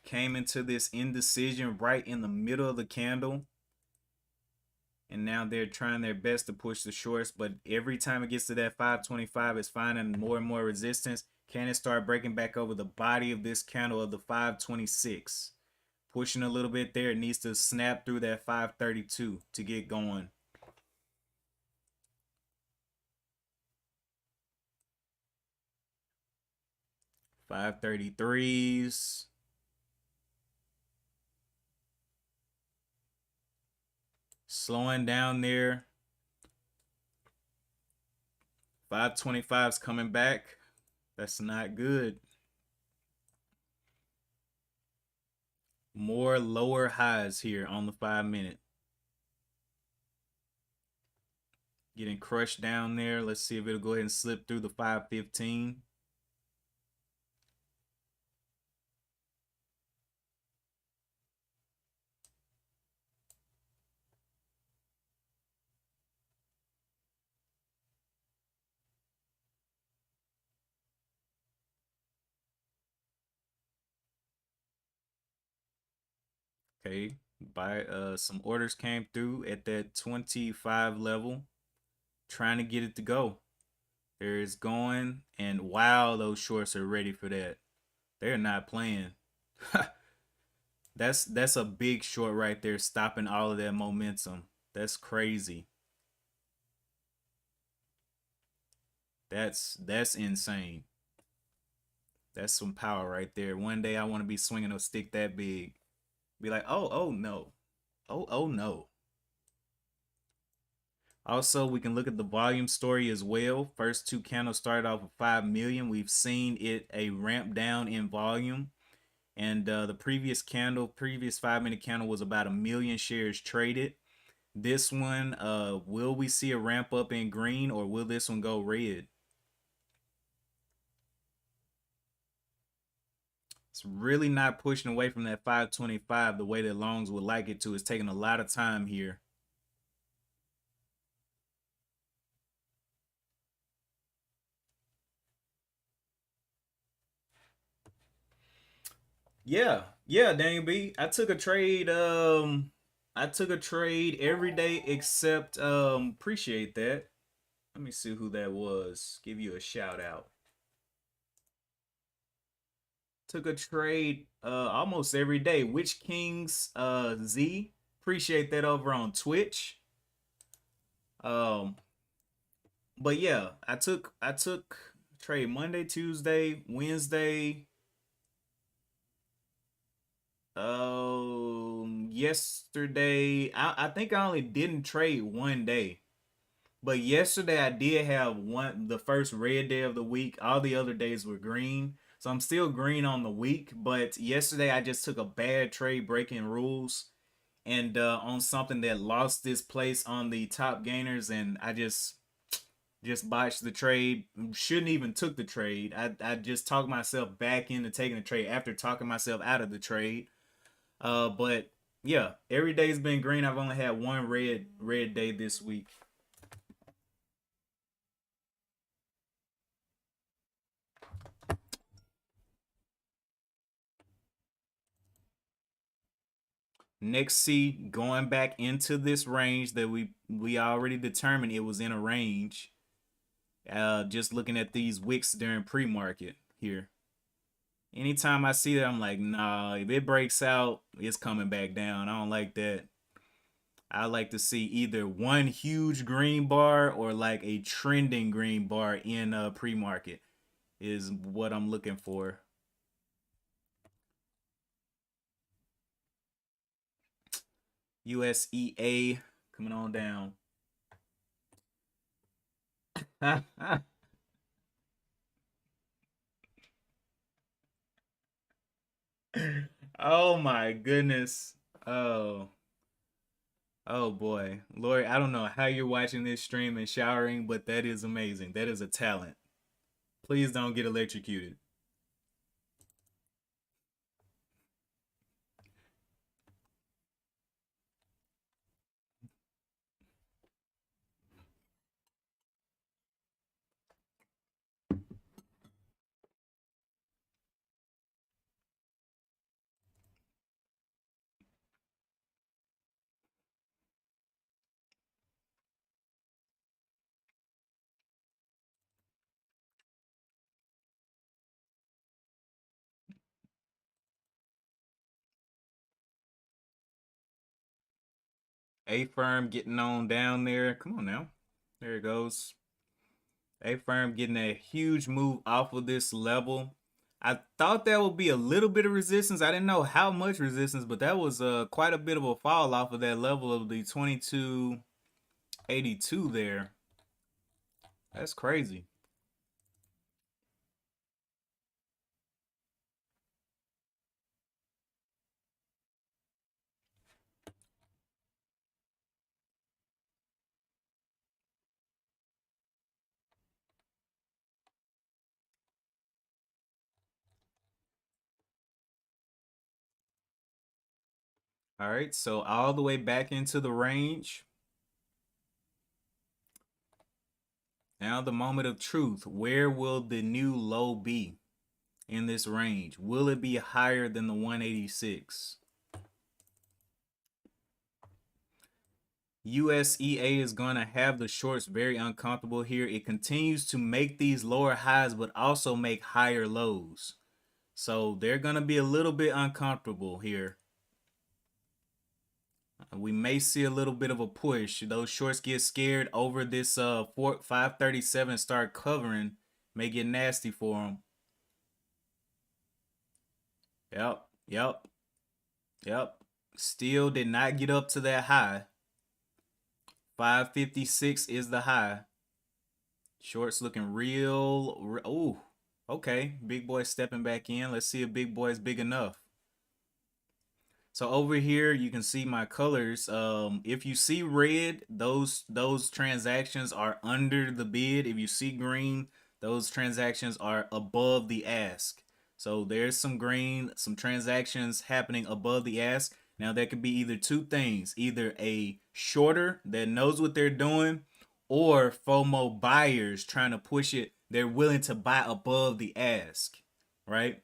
Came into this indecision right in the middle of the candle. And now they're trying their best to push the shorts, but every time it gets to that 525, it's finding more and more resistance. Can it start breaking back over the body of this candle of the 526? Pushing a little bit there. It needs to snap through that 532 to get going. $533s. Slowing down there. 525's coming back. That's not good. More lower highs here on the 5-minute. Getting crushed down there. Let's see if it'll go ahead and slip through the 515. Okay, some orders came through at that 25 level, trying to get it to go. There it's going, and wow, those shorts are ready for that. They're not playing. That's a big short right there, stopping all of that momentum. That's crazy. That's insane. That's some power right there. One day I want to be swinging a stick that big. Be like, oh no. Oh no. Also, we can look at the volume story as well. First two candles started off with 5 million. We've seen it a ramp down in volume. And the previous 5-minute candle was about 1 million shares traded. This one, will we see a ramp up in green, or will this one go red? It's really not pushing away from that 525 the way that longs would like it to. It's taking a lot of time here. Yeah, Daniel B. I took a trade. I took a trade every day except appreciate that. Let me see who that was. Give you a shout out. Took a trade almost every day. Witch Kings Z. Appreciate that over on Twitch. Um but yeah, I took trade Monday, Tuesday, Wednesday, yesterday. I think I only didn't trade one day. But yesterday I did have the first red day of the week. All the other days were green. So I'm still green on the week, but yesterday I just took a bad trade breaking rules and on something that lost this place on the top gainers, and I just botched the trade. Shouldn't even took the trade. I just talked myself back into taking the trade after talking myself out of the trade. But yeah, every day's been green. I've only had one red day this week. Next C, going back into this range that we already determined it was in a range. Just looking at these wicks during pre-market here. Anytime I see that, I'm like, nah, if it breaks out, it's coming back down. I don't like that. I like to see either one huge green bar or like a trending green bar in pre-market is what I'm looking for. USEA coming on down. Oh my goodness. Oh. Oh boy. Lori, I don't know how you're watching this stream and showering, but that is amazing. That is a talent. Please don't get electrocuted. A firm getting on down there. Come on now. There it goes. A firm getting a huge move off of this level. I thought that would be a little bit of resistance. I didn't know how much resistance, but that was quite a bit of a fall off of that level of the 2282 there. That's crazy. All right, so all the way back into the range. Now the moment of truth. Where will the new low be in this range? Will it be higher than the 186? USEA is going to have the shorts very uncomfortable here. It continues to make these lower highs, but also make higher lows. So they're going to be a little bit uncomfortable here. We may see a little bit of a push. Those shorts get scared over this 537, start covering. May get nasty for them. Yep. Still did not get up to that high. 556 is the high. Shorts looking real. Oh, okay. Big boy stepping back in. Let's see if big boy is big enough. So over here, you can see my colors. If you see red, those transactions are under the bid. If you see green, those transactions are above the ask. So there's some green, some transactions happening above the ask. Now that could be either two things, either a shorter that knows what they're doing, or FOMO buyers trying to push it. They're willing to buy above the ask, right?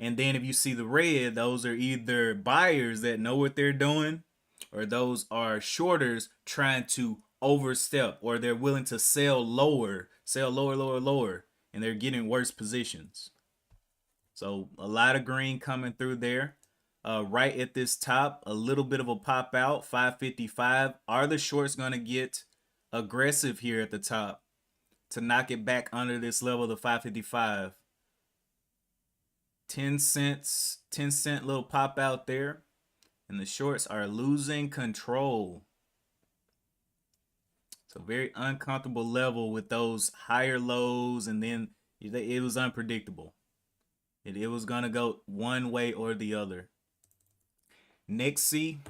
And then if you see the red, those are either buyers that know what they're doing, or those are shorters trying to overstep, or they're willing to sell lower, lower, and they're getting worse positions. So a lot of green coming through there. Right at this top, a little bit of a pop out, 555. Are the shorts going to get aggressive here at the top to knock it back under this level of 555? 10 cents, 10-cent little pop out there. And the shorts are losing control. So very uncomfortable level with those higher lows, and then it was unpredictable. It was going to go one way or the other. Nixie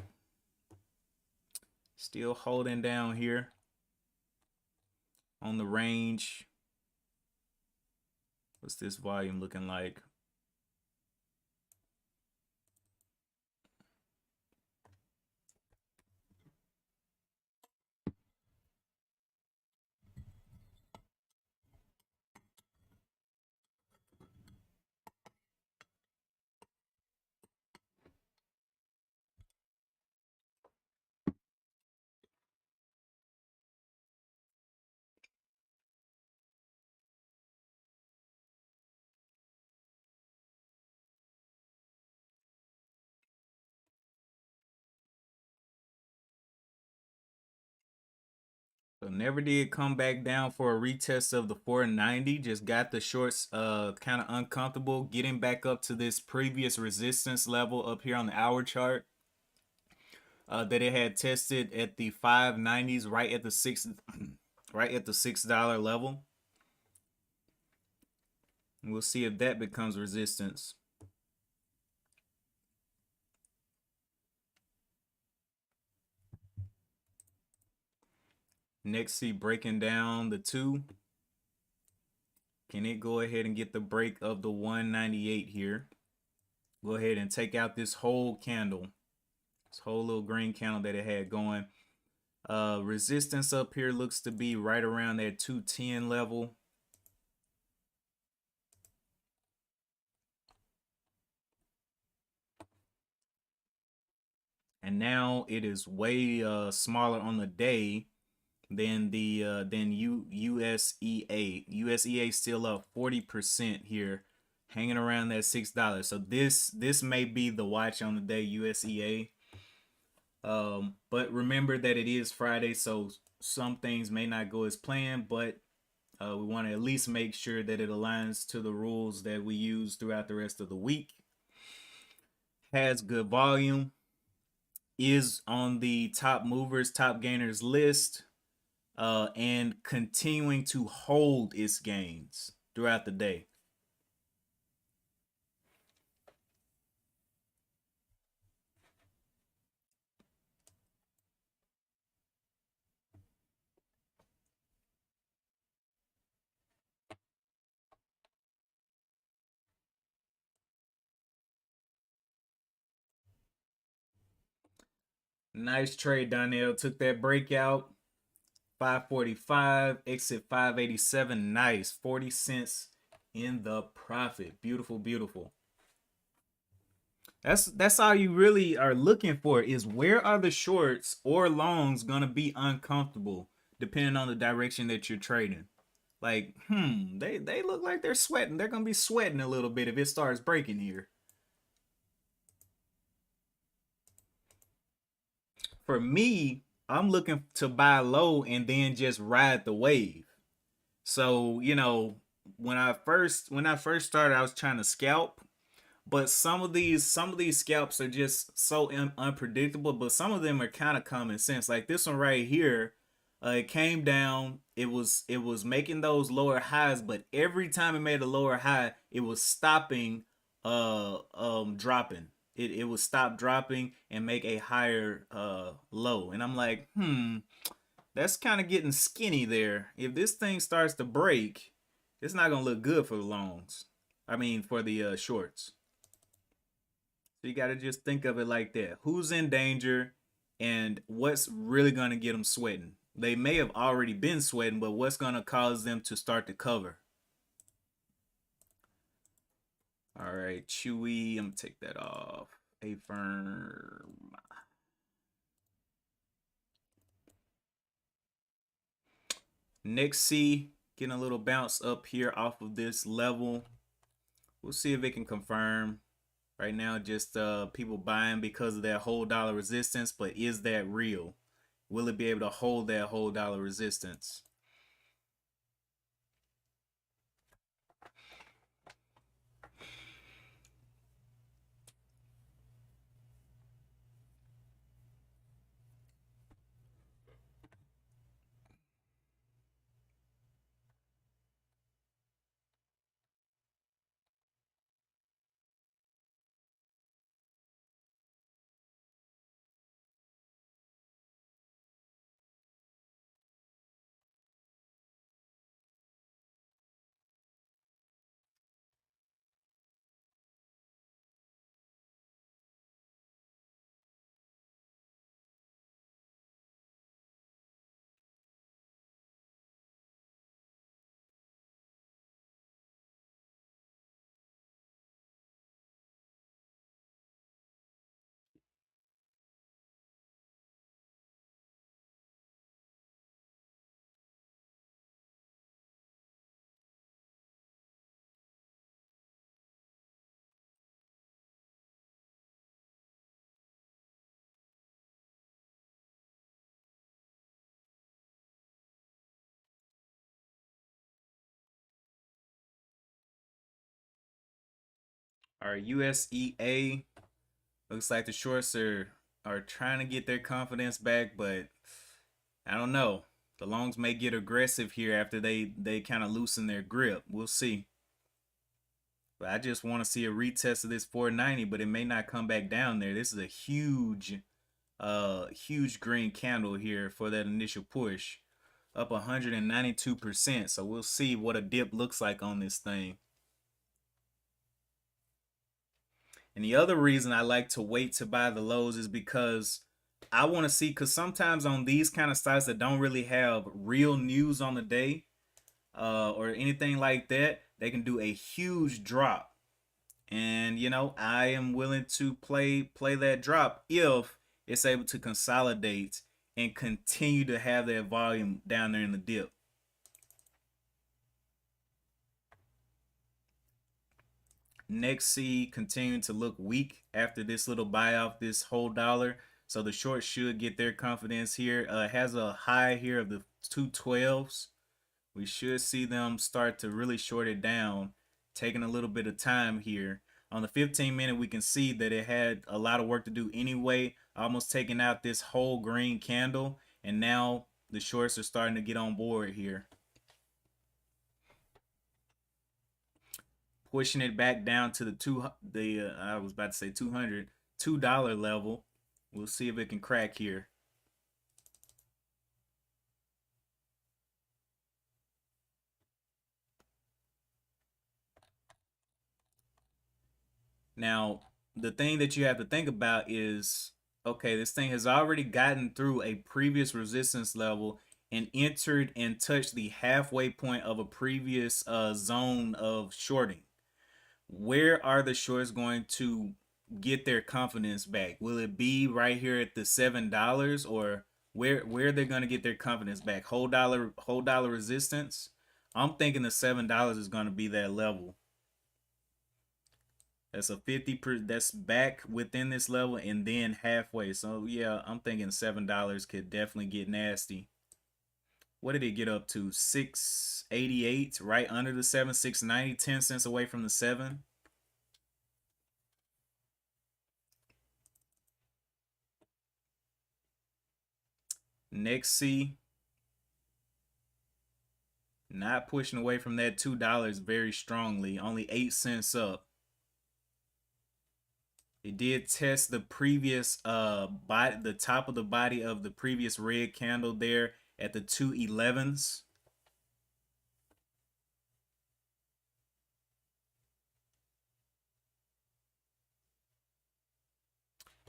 still holding down here on the range. What's this volume looking like? So never did come back down for a retest of the 490. Just got the shorts kind of uncomfortable, getting back up to this previous resistance level up here on the hour chart that it had tested at the 590s, right at the $6 level. And we'll see if that becomes resistance. Next, see breaking down the 2. Can it go ahead and get the break of the 198 here? Go ahead and take out this whole candle. This whole little green candle that it had going. Resistance up here looks to be right around that 210 level. And now it is way smaller on the day than the USEA. USEA still up 40% here, hanging around that $6. So this may be the watch on the day, USEA. But remember that it is Friday, so some things may not go as planned, but we want to at least make sure that it aligns to the rules that we use throughout the rest of the week. Has good volume, is on the top movers, top gainers list, and continuing to hold its gains throughout the day. Nice trade, Donnell. Took that breakout. 545, exit 587. Nice. 40 cents in the profit. Beautiful, beautiful. That's all you really are looking for is where are the shorts or longs gonna be uncomfortable depending on the direction that you're trading. Like, they look like they're sweating. They're gonna be sweating a little bit if it starts breaking here. For me, I'm looking to buy low and then just ride the wave. So, when I first started, I was trying to scalp, but some of these scalps are just so unpredictable, but some of them are kind of common sense. Like this one right here, it came down, it was making those lower highs, but every time it made a lower high, it was stopping dropping. It would stop dropping and make a higher low. And I'm like, that's kind of getting skinny there. If this thing starts to break, it's not gonna look good for the longs. I mean, for the shorts. So you got to just think of it like that. Who's in danger and what's really going to get them sweating? They may have already been sweating, but what's going to cause them to start to cover? All right, Chewy, I'm going to take that off. A firm. Next C, getting a little bounce up here off of this level. We'll see if it can confirm. Right now, just people buying because of that whole dollar resistance, but is that real? Will it be able to hold that whole dollar resistance? Our USEA looks like the shorts are trying to get their confidence back, but I don't know. The longs may get aggressive here after they kind of loosen their grip. We'll see. But I just want to see a retest of this 490, but it may not come back down there. This is a huge green candle here for that initial push, up 192%. So we'll see what a dip looks like on this thing. And the other reason I like to wait to buy the lows is because I want to see, because sometimes on these kind of stocks that don't really have real news on the day or anything like that, they can do a huge drop. And I am willing to play that drop if it's able to consolidate and continue to have that volume down there in the dip. Next C continuing to look weak after this little buy off this whole dollar. So the short should get their confidence here. Has a high here of the 212s. We should see them start to really short it down, taking a little bit of time here. On the 15-minute, we can see that it had a lot of work to do anyway, almost taking out this whole green candle, and now the shorts are starting to get on board here. Pushing it back down to I was about to say $200 level. We'll see if it can crack here. Now, the thing that you have to think about is, okay, this thing has already gotten through a previous resistance level and entered and touched the halfway point of a previous zone of shorting. Where are the shorts going to get their confidence back? Will it be right here at the $7, or where they're going to get their confidence back? Whole dollar resistance. I'm thinking the $7 is going to be that level. That's a 50 that's back within this level and then halfway. So yeah, I'm thinking $7 could definitely get nasty. What did it get up to? 688, right under the 7, 690, 10 cents away from the 7. Next C, not pushing away from that $2 very strongly, only 8 cents up. It did test the previous body, the top of the body of the previous red candle there at the 211s.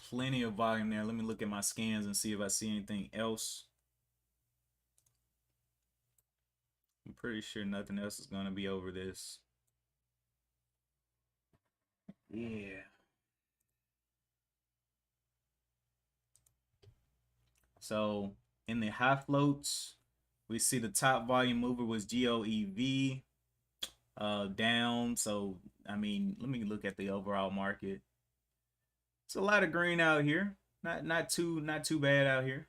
Plenty of volume there. Let me look at my scans and see if I see anything else. I'm pretty sure nothing else is going to be over this. Yeah. So in the high floats, we see the top volume mover was GOEV down. So I mean, let me look at the overall market. It's a lot of green out here. Not too bad out here.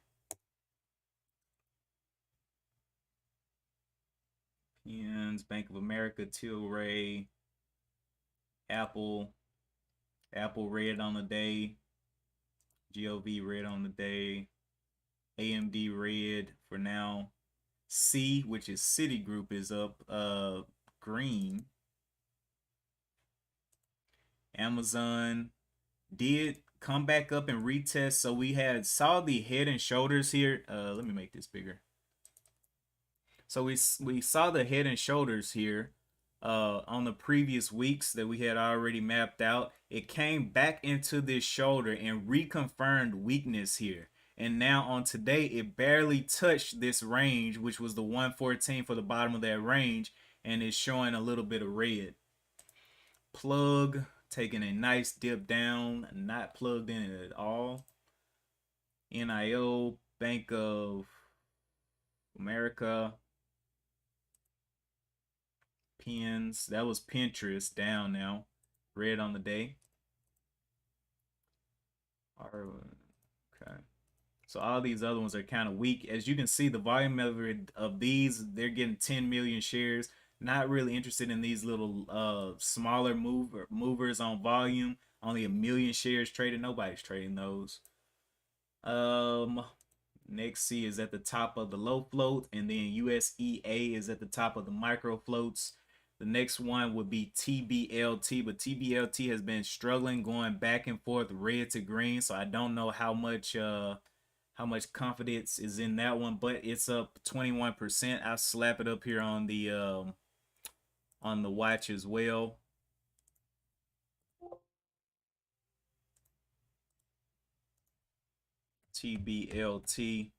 Pens, Bank of America, Tilray, Apple red on the day, GOV red on the day, AMD red for now. C, which is Citigroup, is up green. Amazon did come back up and retest. So we saw the head and shoulders here. Let me make this bigger. So we saw the head and shoulders here on the previous weeks that we had already mapped out. It came back into this shoulder and reconfirmed weakness here. And now on today, it barely touched this range, which was the 114 for the bottom of that range, and it's showing a little bit of red. Plug taking a nice dip down, not plugged in at all. NIO, Bank of America, Pens, that was Pinterest down now, red on the day. Okay. So all these other ones are kind of weak. As you can see, the volume of these, they're getting 10 million shares. Not really interested in these little smaller movers on volume. Only 1 million shares traded. Nobody's trading those. Next C is at the top of the low float, and then USEA is at the top of the micro floats. The next one would be TBLT, but TBLT has been struggling, going back and forth, red to green. So I don't know how much confidence is in that one, but it's up 21%. I'll slap it up here on the watch as well. TBLT.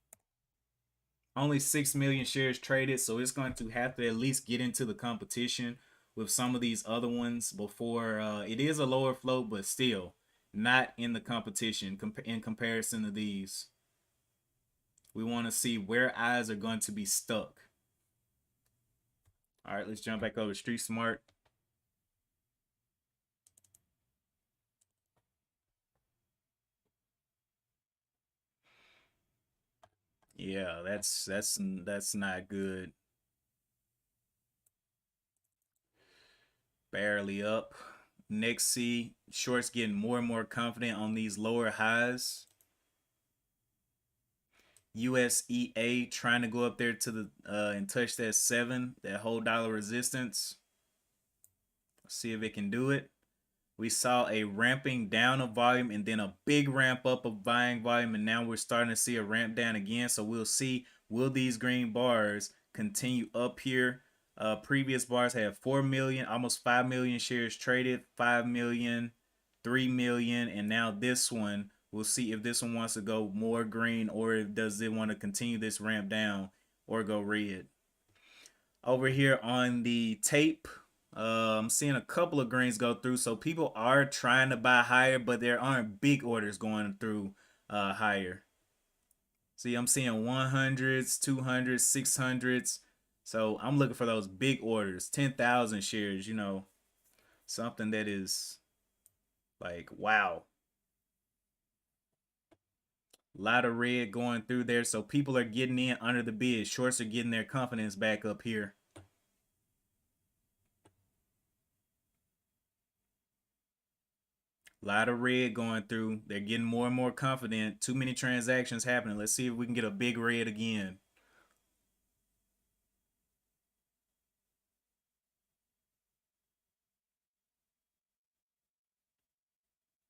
Only 6 million shares traded, so it's going to have to at least get into the competition with some of these other ones before it is a lower float, but still not in the competition in comparison to these. We want to see where eyes are going to be stuck. All right, let's jump back over to Street Smart. Yeah, that's not good. Barely up. Next C, shorts getting more and more confident on these lower highs. USEA trying to go up there to the and touch that 7, that whole dollar resistance. See if it can do it. We saw a ramping down of volume and then a big ramp up of buying volume, and now we're starting to see a ramp down again. So we'll see, will these green bars continue up here? Previous bars had 4 million, almost 5 million shares traded, 5 million, 3 million, and now this one, we'll see if this one wants to go more green or if does it want to continue this ramp down or go red. Over here on the tape, I'm seeing a couple of greens go through, so people are trying to buy higher, but there aren't big orders going through higher. See, I'm seeing 100s, 200s, 600s. So I'm looking for those big orders, 10,000 shares, something that is like, wow. A lot of red going through there, so people are getting in under the bid. Shorts are getting their confidence back up here. A lot of red going through. They're getting more and more confident. Too many transactions happening. Let's see if we can get a big red again.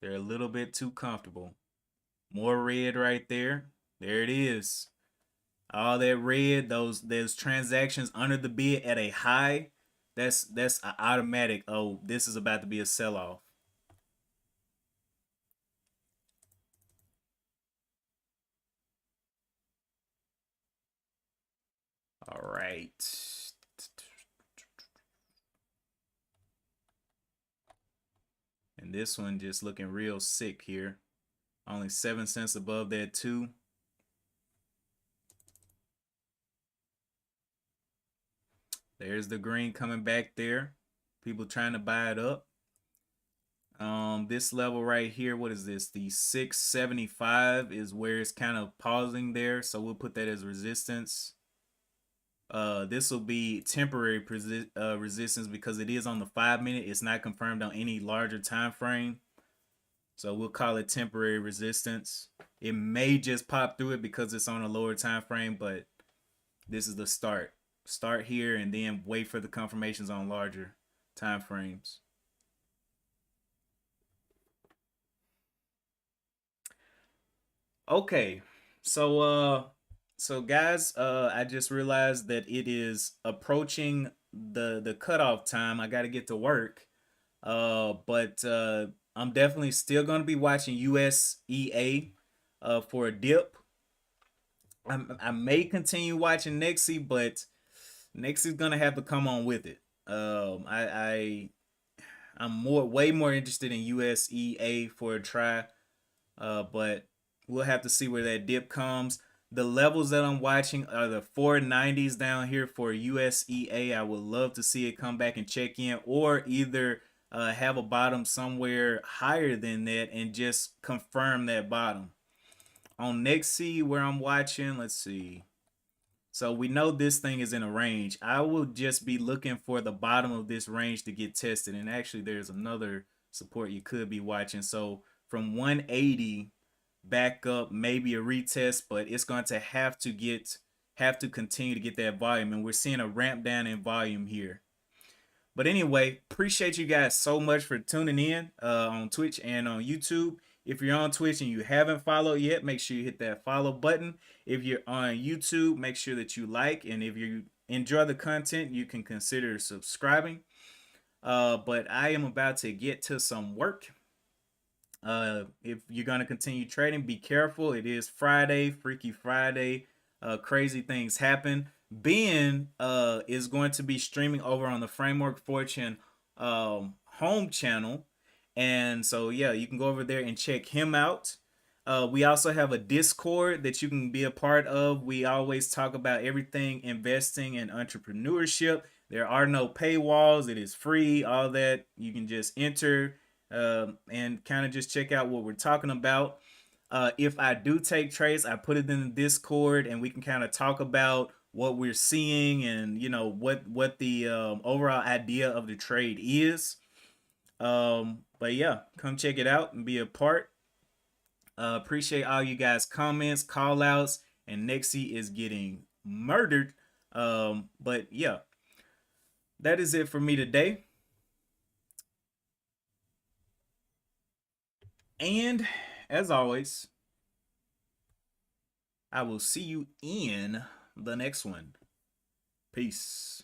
They're a little bit too comfortable. More red right there. There it is. All that red, those transactions under the bid at a high, that's an automatic. Oh, this is about to be a sell-off. All right. And this one just looking real sick here. Only 7 cents above that too. There's the green coming back there. People trying to buy it up. This level right here, what is this? The 675 is where it's kind of pausing there. So we'll put that as resistance. This will be temporary resistance because it is on the 5-minute. It's not confirmed on any larger time frame. So we'll call it temporary resistance. It may just pop through it because it's on a lower time frame, but this is the start. Start here and then wait for the confirmations on larger time frames. Okay. So guys, I just realized that it is approaching the cutoff time. I got to get to work. But I'm definitely still going to be watching USEA for a dip. I may continue watching Nexi, but Next is gonna have to come on with it. I'm way more interested in USEA for a try, but we'll have to see where that dip comes. The levels that I'm watching are the 490s down here for USEA. I would love to see it come back and check in, or either have a bottom somewhere higher than that and just confirm that bottom. On Nexi, where I'm watching, let's see. So we know this thing is in a range. I will just be looking for the bottom of this range to get tested. And actually, there's another support you could be watching. So from 180 back up, maybe a retest, but it's going to have to continue to get that volume. And we're seeing a ramp down in volume here. But anyway, appreciate you guys so much for tuning in on Twitch and on YouTube. If you're on Twitch and you haven't followed yet, make sure you hit that follow button. If you're on YouTube, make sure that you like. And if you enjoy the content, you can consider subscribing. But I am about to get to some work. If you're going to continue trading, be careful. It is Friday, Freaky Friday. Crazy things happen. Ben is going to be streaming over on the Framework Fortune home channel. And so, yeah, you can go over there and check him out. We also have a Discord that you can be a part of. We always talk about everything investing and entrepreneurship. There are no paywalls. It is free. All that you can just enter and kind of just check out what we're talking about. If I do take trades, I put it in the Discord, and we can kind of talk about what we're seeing, and what the overall idea of the trade is. But yeah, come check it out and be a part. Appreciate all you guys' comments, call outs, and Nexie is getting murdered. But yeah, that is it for me today. And as always, I will see you in the next one. Peace.